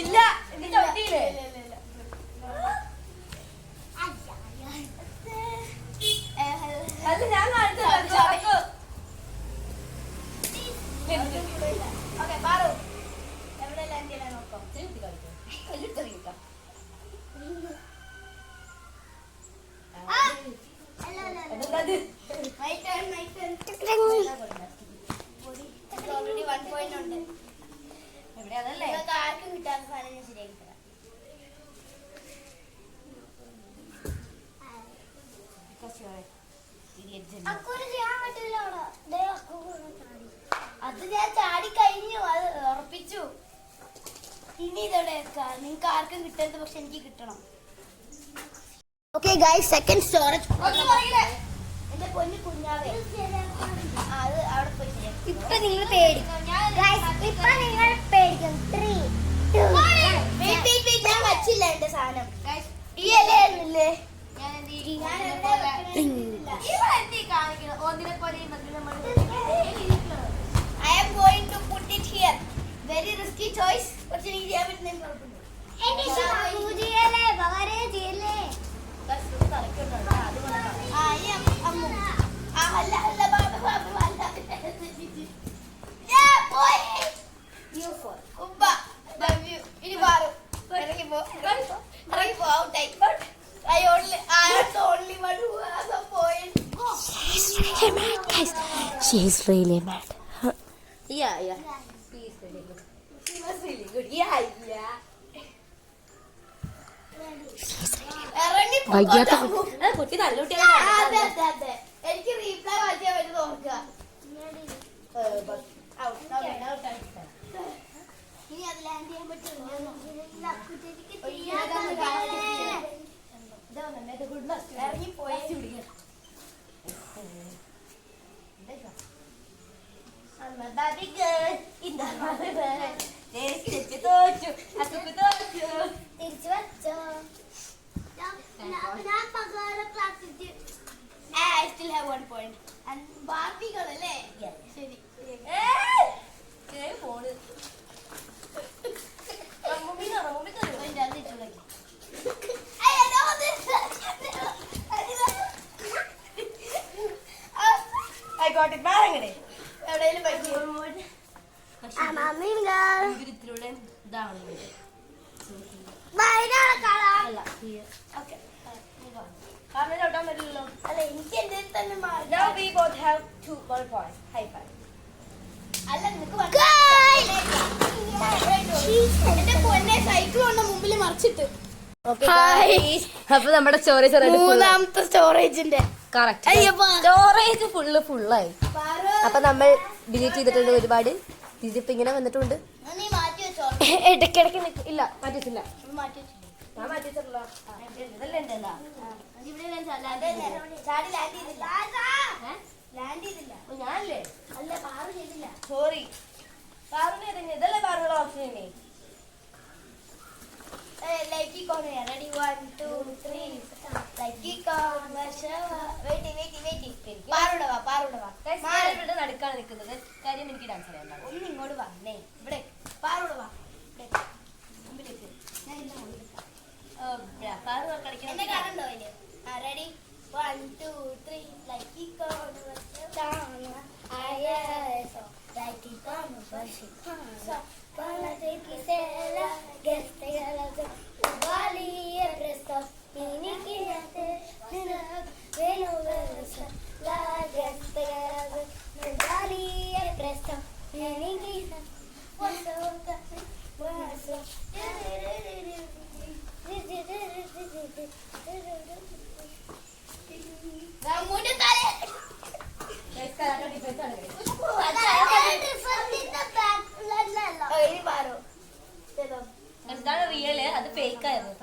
ഇല്ല, എന്നെ ചവിട്ടിയില്ലേ? അല്ല, ഞാൻ കാണിച്ചു. ഓക്കെ, പാറു എവിടെ ലാൻഡ് ചെയ്യാൻ നോക്കാം. ഓൾറെഡി 1 point ഉണ്ട്. എവിടെ അതല്ലേ? ആർക്കും കിട്ടാത്ത സാധനം ഞാൻ ശരിയാക്കി തരാം. അക്കൂന് ചെയ്യാൻ പറ്റില്ല അവിടെ. അത് ഞാൻ ചാടി കഴിഞ്ഞു, അത് ഉറപ്പിച്ചു. ഇനി ഇതോടെ നിങ്ങൾക്ക് ആർക്കും കിട്ടരുത്, പക്ഷെ എനിക്ക് കിട്ടണം. Okay guys, second storage. എന്റെ പൊന്നു കുഞ്ഞാവേ, അത് അവിടെ പോയി ശരിയാക്കി. ഇപ്പൊ നിങ്ങൾ പേടിക്കും. ഇപ്പൊ നിങ്ങൾ പേടിക്കും. 3, 2, 1. ഞാൻ വച്ചില്ല എന്റെ സാധനം. ഈ ഇലയായിരുന്നില്ലേ? I am going to put it here. Very risky choice. പക്ഷെ എനിക്ക് ചെയ്യാൻ പറ്റുന്ന കുഴപ്പമില്ല. She is really mad. Yeah. She's really good. She was really good. Yeah. വയ്യാത്ത കുട്ടി നല്ല എനിക്ക് റീപ്ലൈ വായിക്കാൻ പറ്റും നോക്കുക. ഇനി അത് ലാൻഡ് ചെയ്യാൻ പറ്റുമോ? ഇറങ്ങിപ്പോയി. തിരിച്ചു വെച്ചോ. I still have 1 point. And ബാർബികളല്ലേ? ശരി. Phone I got it. ബാരങ്ങനെ എവിടെയെങ്കിലും പറ്റിയോ? ഇതിലൂടെ ഇതാണ് അല്ല അല്ല എനിക്ക് എന്റെ തന്നെ Now we both have 2 points. High five. അല്ല നിനക്ക് എന്റെ പൊന്നെ സൈക്കിൾ കൊണ്ട് മുമ്പിൽ മറിച്ചിട്ട്. അപ്പൊ നമ്മുടെ സ്റ്റോറേജ് മൂന്നാമത്തെ സ്റ്റോറേജിന്റെ സ്റ്റോറേജ് ഫുള്ളായി. അപ്പൊ നമ്മൾ ഡിലീറ്റ് ചെയ്തിട്ടുണ്ട് ഒരുപാട്. ഇതിപ്പോ ഇങ്ങനെ വന്നിട്ടുണ്ട്. നീ മാറ്റി വെച്ചോ. ഇടയ്ക്കിടയ്ക്ക് ഇല്ല, മാറ്റിച്ചില്ല. മാറ്റി വെച്ചില്ലേ? ഞാൻ മാറ്റിച്ചല്ലോ. ഇതല്ലേ എന്റെ ചാടി ലാൻഡ് ചെയ്തില്ല. ലാൻഡ് ചെയ്തില്ല. ഞാനല്ലേ? അല്ല പാറു ചെയ്തില്ല. സോറി. പാറുടെ ഇതല്ലേ പാറുള്ള ഓപ്ഷൻ. ലൈക്കിക്കോണേ. റെഡി 1, 2, 3. ലൈക്കിക്കോണ. പാറുടെ വാ. നടുക്കാണ് നിൽക്കുന്നത്. കാര്യം എനിക്ക് ഡാൻസ് അറിയാം. ഒന്ന് ഇങ്ങോട്ട് വന്നേ. 1, 2, 3, like it gonna down. So, like it gonna push it. So, gonna take it sela, get the yellow. Ubali presto, miniki yate, veno versa, la get the yellow. Ubali presto, miniki yate, what's over? What's over? എന്താണ് റിയല് അത് ഫേക്ക് ആയിരുന്നു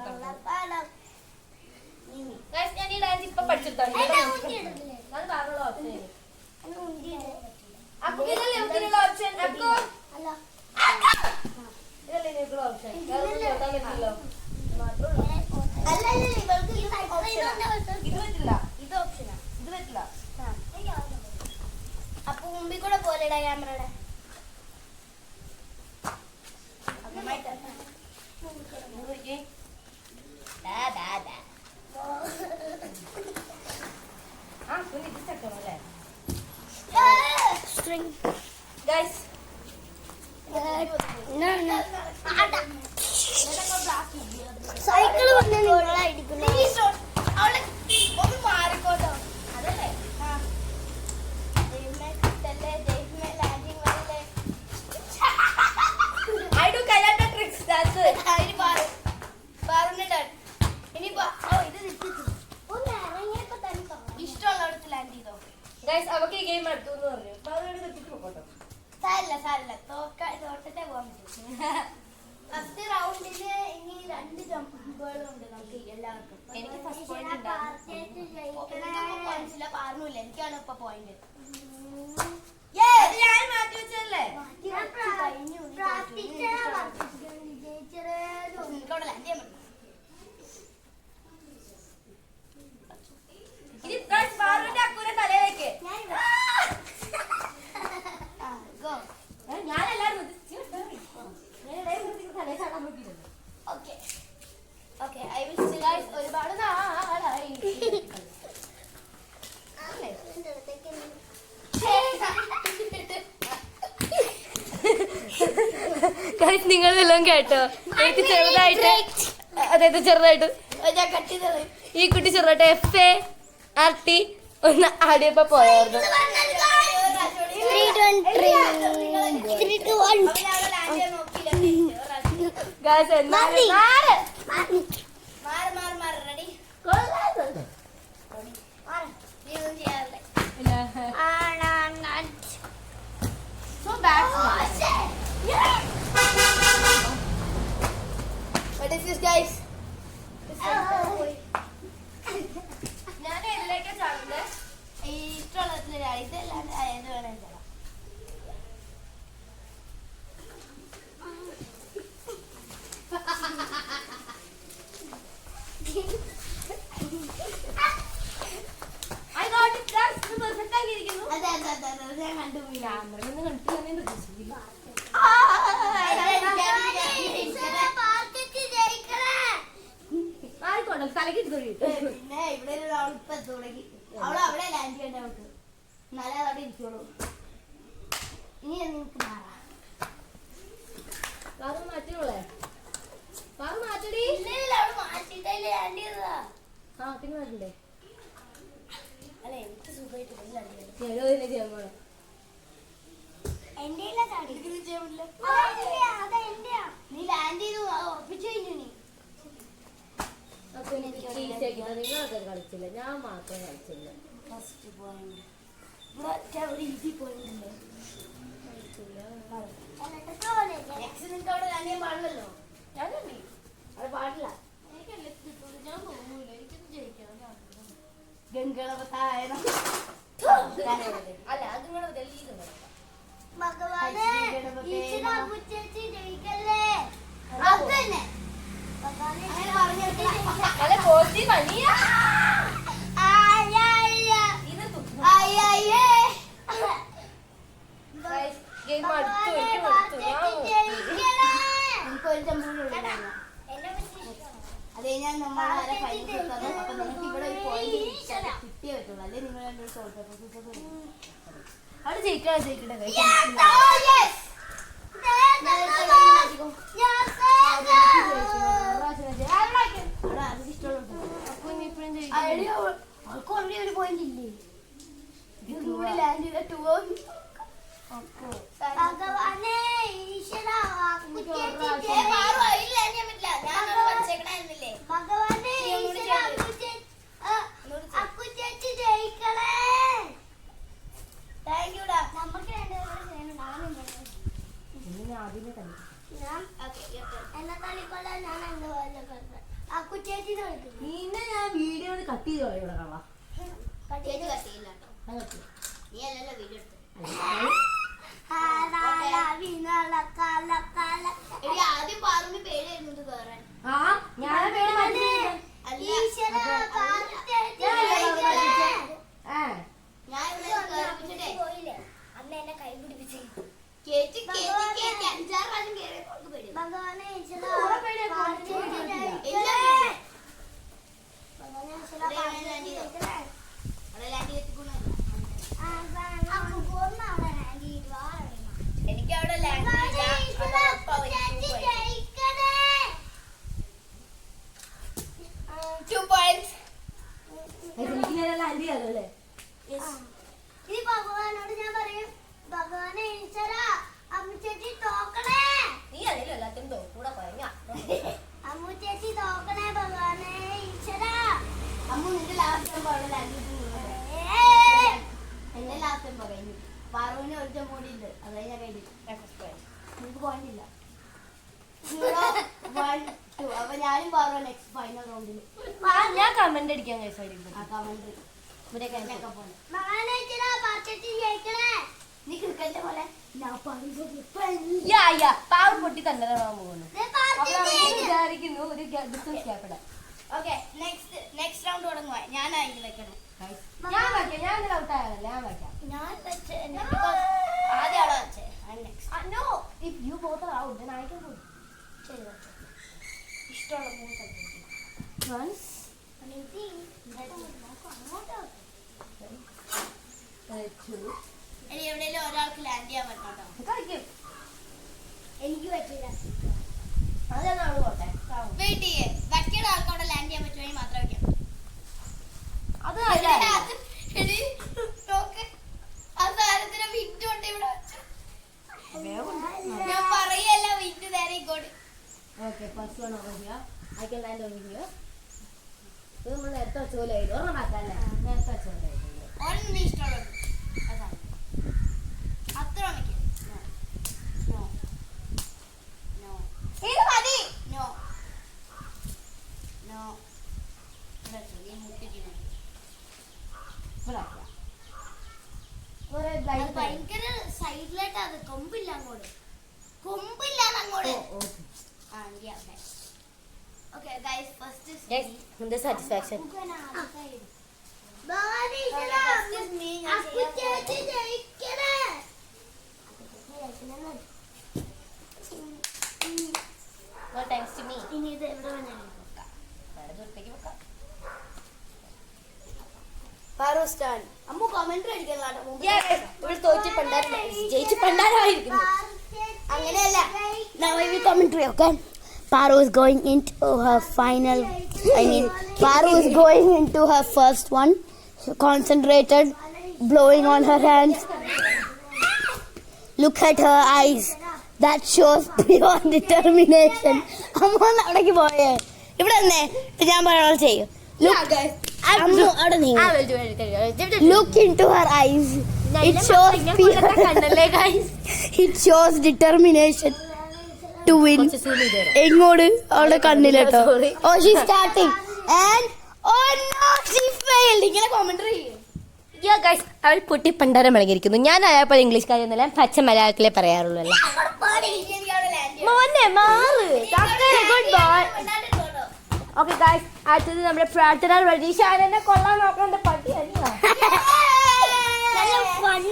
ഞാൻ ഈ ഡാൻസ് ഇപ്പൊ പഠിച്ചെടുത്താണ് അപ്പൊ ഇതല്ലേ ഇതിനുള്ള ഓപ്ഷൻ അക്കോ ഇതല്ലേ ഇതിനുള്ള ഓപ്ഷൻ പറ്റില്ലല്ലോ ഇത് പറ്റില്ല ഇത് ഓപ്ഷനാ ഇത് പറ്റില്ല അപ്പൊ മുമ്പിൽ കൂടെ പോലെടാ ക്യാമറയുടെ ഗൈസ് സൈക്കിള് വന്ന് നിങ്ങളായിരിക്കും ഒന്ന് മാറിക്കോട്ടോ അതല്ലേ I do karate tricks. That's it. ഇഷ്ടമുള്ളടത്ത് ലാൻഡ് ചെയ്തോ Guys, അവർക്ക് ഈ ഗെയിം അടുത്തു എന്ന് പറഞ്ഞു അപ്പൊ അതുകൊണ്ട് തെറ്റിട്ട് പോകട്ടോ സാരില്ല തോട്ടത്തെ പോകാൻ പറ്റും ഫസ്റ്റ് റൗണ്ടില് ഇനി 2 ജമ്പുകളും ഉണ്ട് നമുക്ക് എല്ലാവർക്കും എനിക്ക് ഫസ്റ്റ് പോയിന്റ് പോയിന്റ്സില്ല പറഞ്ഞില്ല എനിക്കാണ് ഇപ്പൊ പോയിന്റ് ഞാൻ മാറ്റി വെച്ചല്ലേ ഇനി പാറുവിന്റെ അക്കൂരെ തലയിലേക്ക് ഞാനെല്ലാരും തലേ ചാടാൻ നോക്കിയിട്ടുണ്ട് ഒരുപാട് നാളായി നിങ്ങളെല്ലാം കേട്ടോ എനിക്ക് ചെറുതായിട്ട് അതായത് ചെറുതായിട്ട് ഈ കുട്ടി ചെറുതായിട്ട് FART ഒന്ന് ആടിയപ്പോ പോയായിരുന്നു ഗായ്സ് എന്നാലും so bad. What is this, guys? ഞാൻ ഇതിലേക്ക് ചാടുന്നത് ഇഷ്ടമുള്ള ഇതല്ലാണ്ട് ഏത് വേണേ ചാടാം I got it, guys. ഇത് പെർഫെക്റ്റ് ആക്കിയിരിക്കുന്നു. അതെ ഞാൻ കണ്ടുപോയി ക്യാമറയൊന്നും കണ്ടിട്ട് ഞാൻ പ്രതീക്ഷിച്ചില്ല. ആയിക്കോട്ടെ തലക്കിട്ട് തൊഴിയിട്ട് പിന്നെ ഇവിടെ ഒരു ആൾ ഇപ്പൊ തുടങ്ങി അവിടെ ലാൻഡ് ചെയ്യേണ്ട നമുക്ക് എന്നാലേ അവിടെ ഇരിക്കുള്ളൂ ഇനി നിങ്ങൾക്ക് മാറാം കാറ് മാറ്റിയോളെ കാറ് മാറ്റടി ഇല്ല അവിടെ മാറ്റിട്ടല്ലേ ലാൻഡ് ചെയ്തതാ ആ പിന്നെ മാറ്റണ്ടേ അല്ല എനിക്ക് സുഖമായിട്ട് ലാൻഡ് ചെയ്തു ഞാനോ തന്നെ ചെയ്യാൻ പോണേ എന്റെ നീ ലാൻഡ് ചെയ്തു ഉറപ്പിച്ചു കഴിഞ്ഞു നീ അപ്പൊ എനിക്ക് ഈസിയാക്കി നിങ്ങളൊക്കെ കളിച്ചില്ല ഞാൻ മാത്രം കളിച്ചില്ല ഫസ്റ്റ് പോയിന്റ് ഇവിടെ ഈസി പോയിന്റ് ഉണ്ട് നിനക്ക് അവിടെ ലാൻഡ് ചെയ്യാൻ പാടില്ലല്ലോ ഞാനുണ്ട് അത് പാടില്ല ഞാൻ തോന്നൂല എനിക്കൊന്നും ജയിക്കണം ഗംഗളപത്തായ അല്ല അത് നിങ്ങളുടെ ഡൽഹിയിൽ ഭഗവാനെ ജയിക്കല്ലേ അതന്നെ അല്ല പോസ്റ്റ് പണിയാ ഇത് ഗെയിം അടുത്തു എനിക്ക് അടുത്തു അതേ ഞാൻ നമ്മൾ അപ്പൊ നിങ്ങൾക്ക് ഇവിടെ ഒരു പോയിന്റ് അല്ലേ നിങ്ങൾ രണ്ടു അവിടെ ജയിക്കട്ടെ ഭഗവാനെ ഈശ്വരാ ഭഗവാനെ അക്കു ചേച്ചി ജയിക്കണേ. നമുക്ക് എന്നെ തള്ളിക്കൊള്ളാൻ ഞാൻ അക്കു ചേച്ചി നിന്നെ ഞാൻ വീഡിയോ കട്ട് ചെയ്ത് ഇവിടെ കാണാം. കട്ടിയില്ല നീ അല്ലല്ലോ വീഡിയോ എടുത്ത് ആദ്യം പാറിന് പേരായിരുന്നു കേറാൻ. പോയില്ലേ അന്ന് എന്നെ കൈ പിടിപ്പിച്ച് അഞ്ചാറ് പ്രാവശ്യം കേറിയപ്പോൾ പേടി. ഭഗവാനെ എനിക്ക് അവിടെ ഇനി ഭഗവാനോട് ഞാൻ പറയും ഭഗവാനെ ഈശ്വരാ അമ്മു ചേച്ചി തോക്കണേ. നീ അതിലും എല്ലാത്തിനും തോക്കൂടെ പറഞ്ഞ അമ്മു ചേച്ചി തോക്കണേ ഭഗവാനെ ഈശ്വരാ. അമ്മ നിന്റെ ലാസ്റ്റ് എന്റെ ലാസ്റ്റ് കഴിഞ്ഞു. പാറുവിന് ഒരു കൂടി ഉണ്ട്. അത് ഞാൻ കഴിഞ്ഞു. നിനക്ക് പോയിട്ടില്ല. 0, 1, 2. അപ്പൊ ഞാനും പാറു നെക്സ്റ്റ് ഫൈനൽ റൗണ്ടിൽ. ഞാൻ കമന്റ് അടിക്കാൻ കമന്റ് ഇവരൊക്കെ പോലെ നീ ക്രിക്കറ്റ് പോലെ പാവം പൊട്ടി തന്നെ പോകുന്നു. വിചാരിക്കുന്നു ഒരു business capital. Okay next round തുടങ്ങുക. ഞാനായിരിക്കും വെക്കണം. ഞാൻ വയ്ക്കാം. ഞാൻ ഔട്ടായാലല്ലേ ഞാൻ വയ്ക്കാം. ഞാൻ ആദ്യം അവിടെ വെച്ചേ. No, if you both are out, then I can go. ശരി വെച്ചോ. ഇഷ്ടമുള്ള 3 സെക്കൻഡ്. Once. ഇനി എവിടെയെങ്കിലും ഒരാൾക്ക് ലാൻഡ് ചെയ്യാൻ പറ്റണോ? കളിക്കും. എനിക്ക് പറ്റില്ല. അതാണ് അവിടെ പോട്ടെ. വെയിറ്റ് ചെയ്യേ. ബാക്കിയുള്ള ആൾക്ക് അവിടെ ലാൻഡ് ചെയ്യാൻ പറ്റുമെങ്കിൽ മാത്രം വയ്ക്കാം. അത് ആ സാധനത്തിന് വിറ്റ് കൊണ്ട് ഇവിടെ വെച്ചു. ഞാൻ പറയല്ല വിറ്റ് നേരെ ഇങ്ങോട്ട്. Okay first one over here. I can land over here. ഇത് നമ്മൾ നേരത്തെ വെച്ച പോലെ ആയിരുന്നു. ഒരെണ്ണം മാറ്റാല്ലേ? നേരത്തെ വെച്ച പോലെ ആയിരുന്നു. ഒരെണ്ണം ഇഷ്ടമുള്ളത് അതാണ്. അത്ര വയ്ക്കാം. ഇത് മതി. നോ നോ നീ മുട്ടിക്കുന്നു. ഭയങ്കര സൈഡിലായിട്ട് അത് കൊമ്പില്ല അങ്ങോട്ട് അങ്ങോട്ട്. Okay guys first the satisfaction. No thanks to me. ഇനി ഇത് എവിടെ വേണമെങ്കിലും വെക്കാം. വേറെ ദൂരത്തേക്ക് വെക്കാം. പാറു സ്റ്റാൻഡ്. അമ്മു കമന്ററി അടിക്കണം കേട്ടോ. ഇവിടെ തോറ്റ് പണ്ടാരം ജയിച്ച് പണ്ടാരമായിരിക്കുന്നു. അങ്ങനെയല്ല. Now I will commentary, okay? Paru is going into her final. Paru is going into her first one. Concentrated, blowing on her hands. Look at her eyes. That shows pure determination. അമ്മ അവിടേക്ക് പോയേ. ഇവിടെ വന്നേ. ഞാൻ പറയണ ചെയ്യും. Look into her eyes. It shows determination to win. എങ്ങോട്ട് അവളുടെ കണ്ണിലെട്ടോ. Oh, she's starting. And oh no, she failed. ഇങ്ങനെ commentary ചെയ്യും. Yeah guys, അവൾ പൊട്ടി പണ്ടാരം ഇളകിയിരിക്കുന്നു. ഞാൻ അയാൾ ഇംഗ്ലീഷ് കാര്യമൊന്നുമില്ല, പച്ച മലയാളത്തിലേ പറയാറുള്ളൂ അല്ലേ. മോനെ മാറ്. Good boy. ഓക്കെ ഗൈസ്, അടുത്തത് നമ്മുടെ പ്രാർത്ഥന റജീഷാനെ കൊള്ളാൻ നോക്കേണ്ട പട്ടി അല്ല.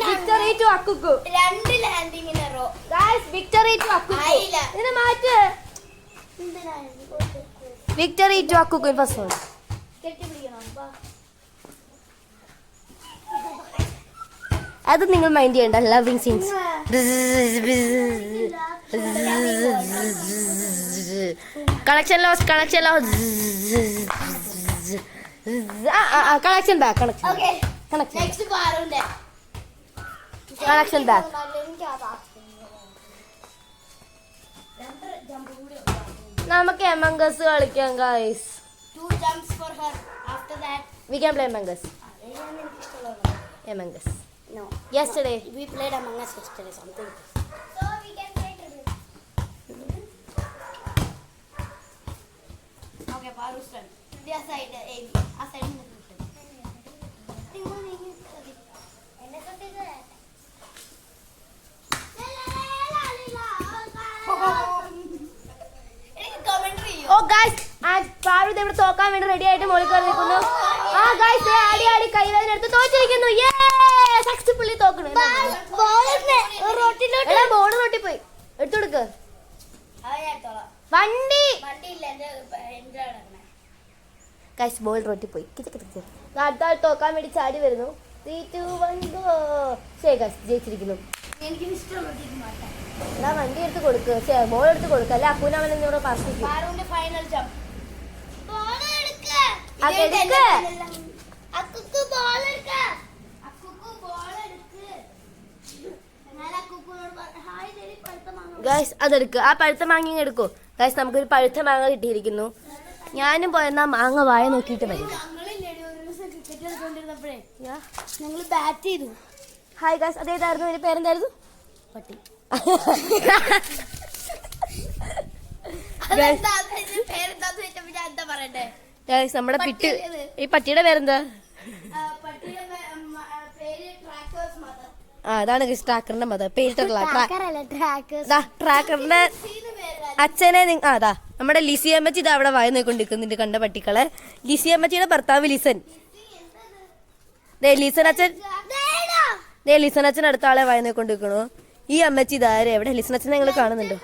Victory to Akkukku. 2 ലാൻഡിങ്ങിന് റോ. Guys victory to Akkukku. ഇതിനെ മാറ്റ്. Victory to Akkukku first one. കെട്ടി പിടിക്കണം. അത് നിങ്ങൾ മൈൻഡ് ചെയ്യണ്ട. Loving scenes. Connection loss. Connection back. Okay. Connection Next പാറുവിന്റെ. Connection back. നമുക്ക് Among Us കളിക്കാം guys. 2 jumps for her. After that, We can play Among Us. അതാണ് എനിക്ക് ഇഷ്ടമുള്ളത്. Among Us. No. Yesterday. We played Among Us yesterday. Something. So we can play today. Okay, Paru's turn. This side, A. A side. Oh guys, Paru ഇവിടെ തോക്കാൻ വേണ്ടി റെഡി ആയിട്ട് മോളിൽ കയറി നിൽക്കുന്നു. ആ ഗൈസ്, ആടി ആടി കൈവേദന എടുത്ത് തോറ്റിരിക്കുന്നു. സക്സസ്ഫുള്ളി തോക്കണു. ബോർഡ് റോട്ടിപ്പോയി. എടുത്തു കൊടുക്ക് വണ്ടി. ഗൈസ്, ബോൾ റോട്ടിപ്പോയി. അടുത്ത ആൾ തോക്കാൻ വേണ്ടി ചാടി വരുന്നു. 3, 2, 1 ഗോ. ശരി ഗൈസ്, ജയിച്ചിരിക്കുന്നു. എടാ വണ്ടി എടുത്ത് കൊടുക്ക്. ബോൾ എടുത്ത് കൊടുക്കുക. അല്ലെ അപ്പൂനവൻ ഇവിടെ പറപ്പിക്കും. Final jump. ഗൈസ്, അതെടുക്കുക. ആ പഴുത്ത മാങ്ങ എടുക്കൂ. ഗൈസ്, നമുക്കൊരു പഴുത്ത മാങ്ങ കിട്ടിയിരിക്കുന്നു. ഞാനും പോയെന്നാ മാങ്ങ വായ നോക്കിയിട്ട് വരും. ഞങ്ങൾ ബാറ്റ് ചെയ്തു. ഹായ് ഗൈസ്, അതേതായിരുന്നു? അതിന്റെ പേരെന്തായിരുന്നു? പട്ടി. ഗൈസ്, നമ്മുടെ പിട്ട്. ഈ പട്ടിയുടെ പേരെന്താ? ആ, അതാണ് ഗൈസ് ട്രാക്കറിന്റെ മദർ. പേരിട്ടുള്ള ട്രാക്കറിന്റെ അച്ഛനെ. അതാ നമ്മുടെ ലിസി അമ്മച്ചി ഇതാ അവിടെ വായ നോക്കിക്കൊണ്ടിരിക്കുന്നുണ്ട്. കണ്ട പട്ടികളെ. ലിസി അമ്മച്ചിയുടെ ഭർത്താവ് ലിസൻ. ലിസൻ അച്ഛൻ. ലിസൻ അച്ഛൻ അടുത്ത ആളെ വായ നോക്കിക്കൊണ്ടിരിക്കണു. ഈ അമ്മച്ചി ഇതാരെ എവിടെ? ലിസൻ അച്ഛനെ നിങ്ങൾ കാണുന്നുണ്ടോ?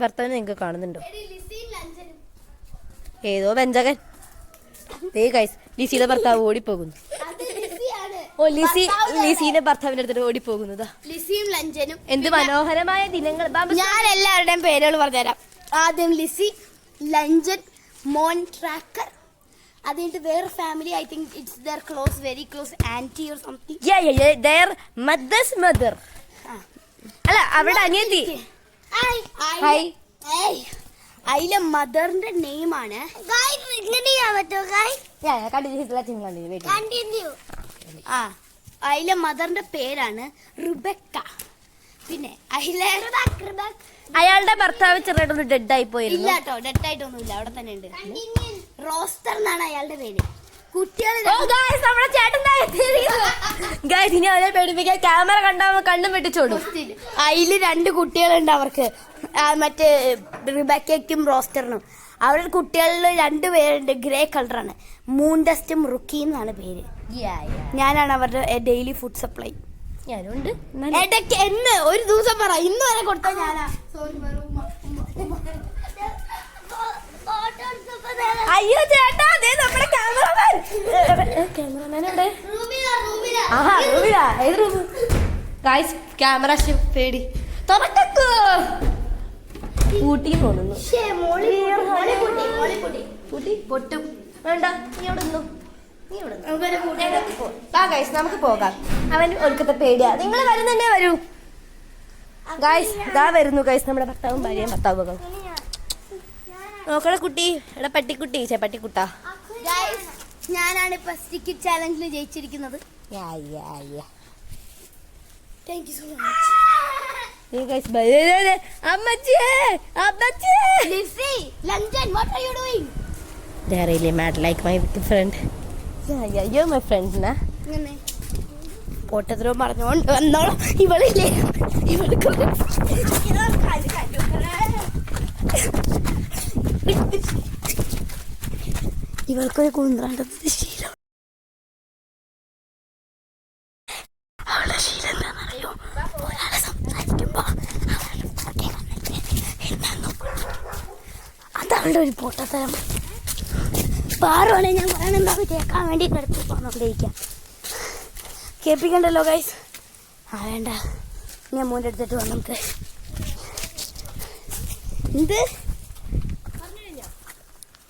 ഭർത്താവിനെ നിങ്ങൾക്ക് കാണുന്നുണ്ടോ? ഏതോ വെഞ്ചകൻ. ഗൈസ്, ലിസിയുടെ ഭർത്താവ് ഓടിപ്പോകുന്നു. ഓ, ലിസിന്റെ ഭർത്താവിന്റെ അടുത്തിട്ട് ഓടിപ്പോകുന്നതാ. ലിസിയും ലഞ്ചനും. എന്ത് മനോഹരമായ ദിനങ്ങൾ. ഞാൻ എല്ലാവരുടെയും പേരുകൾ പറഞ്ഞുതരാം. ആദ്യം ലിസി, ലഞ്ചൻ, മോൻ, ട്രാക്കർ. അതിന്റെ വേറെ family. I think it's their close, very close aunty or something. their mother's mother. അല്ല, അവിടെ അനിയത്തി. ഹായ്. അതിലെ മദറിന്റെ നെയിം ആണ്. അതിലെ മദറിന്റെ പേരാണ് റുബക്ക. പിന്നെ അയാളുടെ ഭർത്താവ് ചെറുതായിട്ടൊന്ന് ഡെഡ് ആയി പോയിരുന്നു. ഇല്ല കേട്ടോ, ഡെഡ് ആയിട്ടൊന്നുമില്ല, അവിടെ തന്നെ ഉണ്ട്. റോസ്റ്റർ എന്നാണ് അയാളുടെ പേര്. കുട്ടികൾ ഇനി അവരെ പേടിപ്പിക്കാൻ ക്യാമറ കണ്ടാ കണ്ണും വെട്ടിച്ചോടും. അതില് 2 കുട്ടികളുണ്ട് അവർക്ക്. മറ്റേ റിബക്കയ്ക്കും റോസ്റ്ററിനും. അവരുടെ കുട്ടികളിൽ 2 പേരുണ്ട്. ഗ്രേ കളറാണ്. മൂൺഡസ്റ്റും റുക്കി എന്നാണ് പേര്. ഞാനാണ് അവരുടെ ഡെയിലി ഫുഡ് സപ്ലൈ. ഞാനുണ്ട്. ഇടയ്ക്ക് എന്ന് ഒരു ദിവസം പറ, ഇന്ന് വരെ കൊടുത്ത ഞാനാ. അയ്യോ ചേട്ടാ, അതേ നമ്മുടെ ക്യാമറമാൻ. എവിടെ? ഗൈസ്, ക്യാമറ പേടി തുറക്കൂ. ഊട്ടിക്ക് തോന്നുന്നു. പൊട്ടും വേണ്ട. നീ അവിടെ നിന്നു. നമുക്ക് പോകാം. അവൻ ഒടുക്കത്തെ പേടിയാ. നിങ്ങൾ വരുന്നുണ്ടേ, വരൂ ഗൈസ്. ഇതാ വരുന്നു ഗൈസ് നമ്മുടെ ഭർത്താവും ഭാര്യയും. ഭർത്താവും നോക്കണ കുട്ടി. എടാ പട്ടിക്കുട്ടി. പട്ടിക്കുട്ടാ. ഞാനാണ് ഇപ്പൊ സ്റ്റിക്ക് ചാലഞ്ചിൽ ജയിച്ചിരിക്കുന്നത്. Thank you so much. Lizzy, London, what are you doing? They are really mad like my friend. Yeah, you're my friend, na? പൊട്ടത്തരോ പറഞ്ഞോണ്ട് വന്നോളൂ. ഇവളില്ലേ, ഇവൾക്കൊരു കുന്ത്രാണ്ടത്തിന്റെ ശീലം. അവളുടെ ശീലം എന്താണെന്നറിയോ? ഒരാളെ സംസാരിക്കുമ്പോ അതവളുടെ ഒരു പൊട്ടത്തരം. പാറുവാണെ ഞാൻ പറയണെന്താ കേൾക്കാൻ വേണ്ടി കിടത്തി പോന്നോണ്ടിരിക്കാം. കേൾപ്പിക്കണ്ടല്ലോ ഗൈസ്. ആ വേണ്ട, ഇനി അമ്മൂൻ്റെ അടുത്തിട്ട് വേണം നമുക്ക്. എന്ത്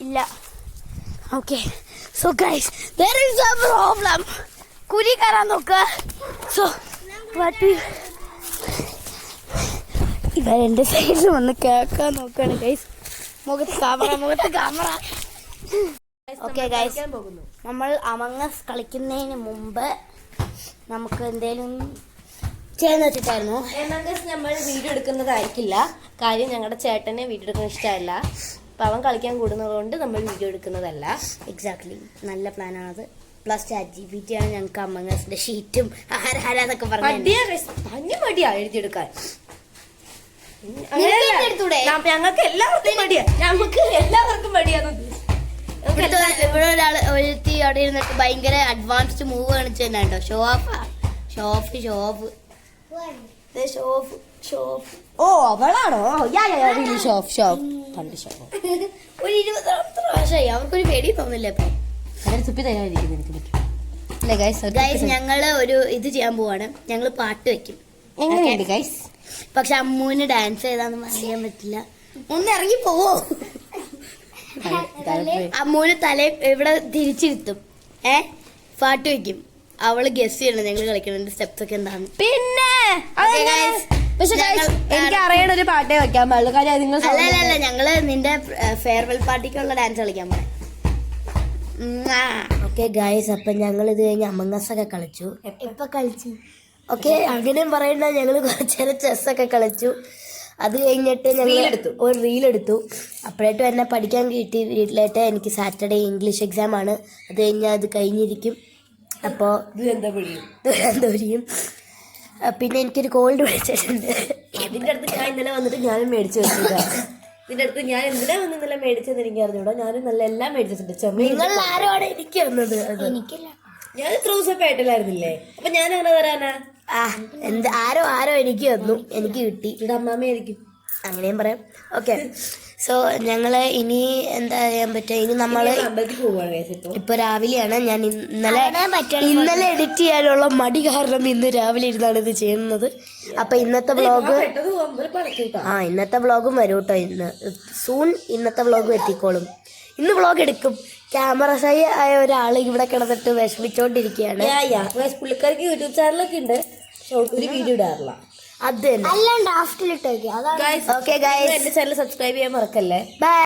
ഇല്ല. Okay, so guys there is a problem. കുരി കയറാൻ നോക്കുക. സോ വാട്ട് ഇവർ എൻ്റെ സൈഡിൽ വന്ന് കേൾക്കാൻ നോക്കുകയാണ് ഗൈസ്. മുഖത്ത് ക്യാമറ. ഓക്കെ ഗൈസ്, നമ്മൾ അമംഗസ് കളിക്കുന്നതിന് മുമ്പ് നമുക്ക് എന്തേലും ചെയ്യാന്ന് വെച്ചിട്ടായിരുന്നു. നമ്മൾ വീഡിയോ എടുക്കുന്നതായിരിക്കില്ല. കാര്യം ഞങ്ങളുടെ ചേട്ടനെ വീഡിയോ എടുക്കുന്ന ഇഷ്ടമല്ല. അപ്പം അവൻ കളിക്കാൻ കൂടുന്നത് കൊണ്ട് നമ്മൾ വീഡിയോ എടുക്കുന്നതല്ല. എക്സാക്ട്ലി, നല്ല പ്ലാനാണത്. പ്ലസ് ChatGPT ആണ് ഞങ്ങൾക്ക് അമംഗസിന്റെ ഷീറ്റും ആരാന്നൊക്കെ പറഞ്ഞു. മടിയാ എഴുതിയെടുക്കാൻ. എടുത്തൂടെ? ഞങ്ങൾക്ക് എല്ലാവർക്കും മടിയാണ്. ഇവിടെ ഒരാൾ ഒരുത്തി അവിടെ ഇരുന്നിട്ട് ഭയങ്കര അഡ്വാൻസ്ഡ് മൂവ് കാണിച്ചു തന്നെ കേട്ടോ. ഷോഫ്. ഓ അവളാണോ? പണ്ട് ഒരു 20 പ്രാവശ്യമായി. അവർക്കൊരു പേടി തോന്നില്ല ഇപ്പൊ. തുപ്പി തയ്യാറായിരിക്കും. ഗൈസ്, ഞങ്ങള് ഒരു ഇത് ചെയ്യാൻ പോവാണ്. ഞങ്ങള് പാട്ട് വെക്കും. എങ്ങനെയുണ്ട് ഗൈസ്? പക്ഷെ അമ്മൂന് ഡാൻസ് ചെയ്താന്ന് അറിയാൻ പറ്റില്ല. ഒന്ന് ഇറങ്ങി പോവോ? അമ്മൂന് തല ഇവിടെ തിരിച്ചിരുത്തും. പാട്ട് വെക്കും. അവള് ഗസ് ചെയ്യണം ഞങ്ങൾ കളിക്കണ സ്റ്റെപ്സ് ഒക്കെ എന്താണ്. പിന്നെ എനിക്ക് അറിയണ ഒരു പാട്ടേ വെക്കാൻ പാടുള്ളൂ. കാര്യം നിങ്ങൾ അല്ല ഞങ്ങള് നിന്റെ ഫെയർവെൽ പാർട്ടിക്കുള്ള ഡാൻസ് കളിക്കാൻ പോണേ. ഓക്കെ ഗൈസ്, അപ്പൊ ഞങ്ങൾ ഇത് കഴിഞ്ഞ് അമംഗസ് ഒക്കെ കളിച്ചു. ഇപ്പൊ കളിച്ചു. ഓക്കെ, അങ്ങനെയും പറയണ്ട. ഞങ്ങൾ കുറച്ചേരം ചെസ്സൊക്കെ കളിച്ചു. അത് കഴിഞ്ഞിട്ട് ഞങ്ങൾ ഒരു റീലെടുത്തു. അപ്പോഴേട്ടും എന്നെ പഠിക്കാൻ കിട്ടി. വീട്ടിലായിട്ട് എനിക്ക് സാറ്റർഡേ ഇംഗ്ലീഷ് എക്സാം ആണ്. അത് കഴിഞ്ഞാൽ അത് കഴിഞ്ഞിരിക്കും. അപ്പോൾ ദുരന്തപുരിയും. പിന്നെ എനിക്കൊരു കോൾഡ് വിളിച്ചിട്ടുണ്ട്. ഇതിന്റെ അടുത്ത് ഞാൻ ഇന്നലെ വന്നിട്ട് ഞാനും മേടിച്ചു വെച്ചിട്ടാ. ഇതിന്റെ അടുത്ത് ഞാൻ എന്തിനാ വന്ന് ഇന്നലെ മേടിച്ചത് എനിക്ക് അറിഞ്ഞൂടാ. ഞാനും നല്ല എല്ലാം മേടിച്ചിട്ടുണ്ട്. നിങ്ങൾ ആരോടെ എനിക്ക് വന്നത്? എനിക്കില്ല. ഞാൻ ഇത്ര ദിവസം പേട്ടിലായിരുന്നില്ലേ? അപ്പൊ ഞാൻ അങ്ങനെ തരാനാ? ആരോ എനിക്ക് വന്നു. എനിക്ക് കിട്ടി. ഇവിടെ അമ്മാമ്മയായിരിക്കും. അങ്ങനെയും പറയാം. ഓക്കെ, സോ ഞങ്ങള് ഇനി എന്താ ചെയ്യാൻ പറ്റുക? ഇനി നമ്മള് അമ്പലത്തിൽ പോവാണ്. ഇപ്പൊ രാവിലെയാണ്. ഞാൻ ഇന്നലെ എഡിറ്റ് ചെയ്യാനുള്ള മടി കാരണം ഇന്ന് രാവിലെ ഇരുന്നാണ് ഇത് ചെയ്യുന്നത്. അപ്പൊ ഇന്നത്തെ വ്ളോഗ് ഇന്നത്തെ വ്ളോഗും വരും കേട്ടോ. സൂൺ ഇന്നത്തെ വ്ളോഗും എത്തിക്കോളും. ഇന്ന് വ്ളോഗ് എടുക്കും. ക്യാമറ ഷൈ ആയ ഒരാൾ ഇവിടെ കിടന്നിട്ട് വിഷമിച്ചോണ്ടിരിക്കുകയാണ്. പുള്ളിക്കാർക്ക് യൂട്യൂബ് ചാനലൊക്കെ ഉണ്ട്. ഒരു വീഡിയോ ഇടാറില്ല. അത് തന്നെ. അല്ലാണ്ട് ഡ്രാഫ്റ്റിലിട്ടേക്ക്. അതാണ്. ഓക്കെ ഗൈസ്, എന്റെ ചാനൽ സബ്സ്ക്രൈബ് ചെയ്യാൻ മറക്കല്ലേ. ബൈ.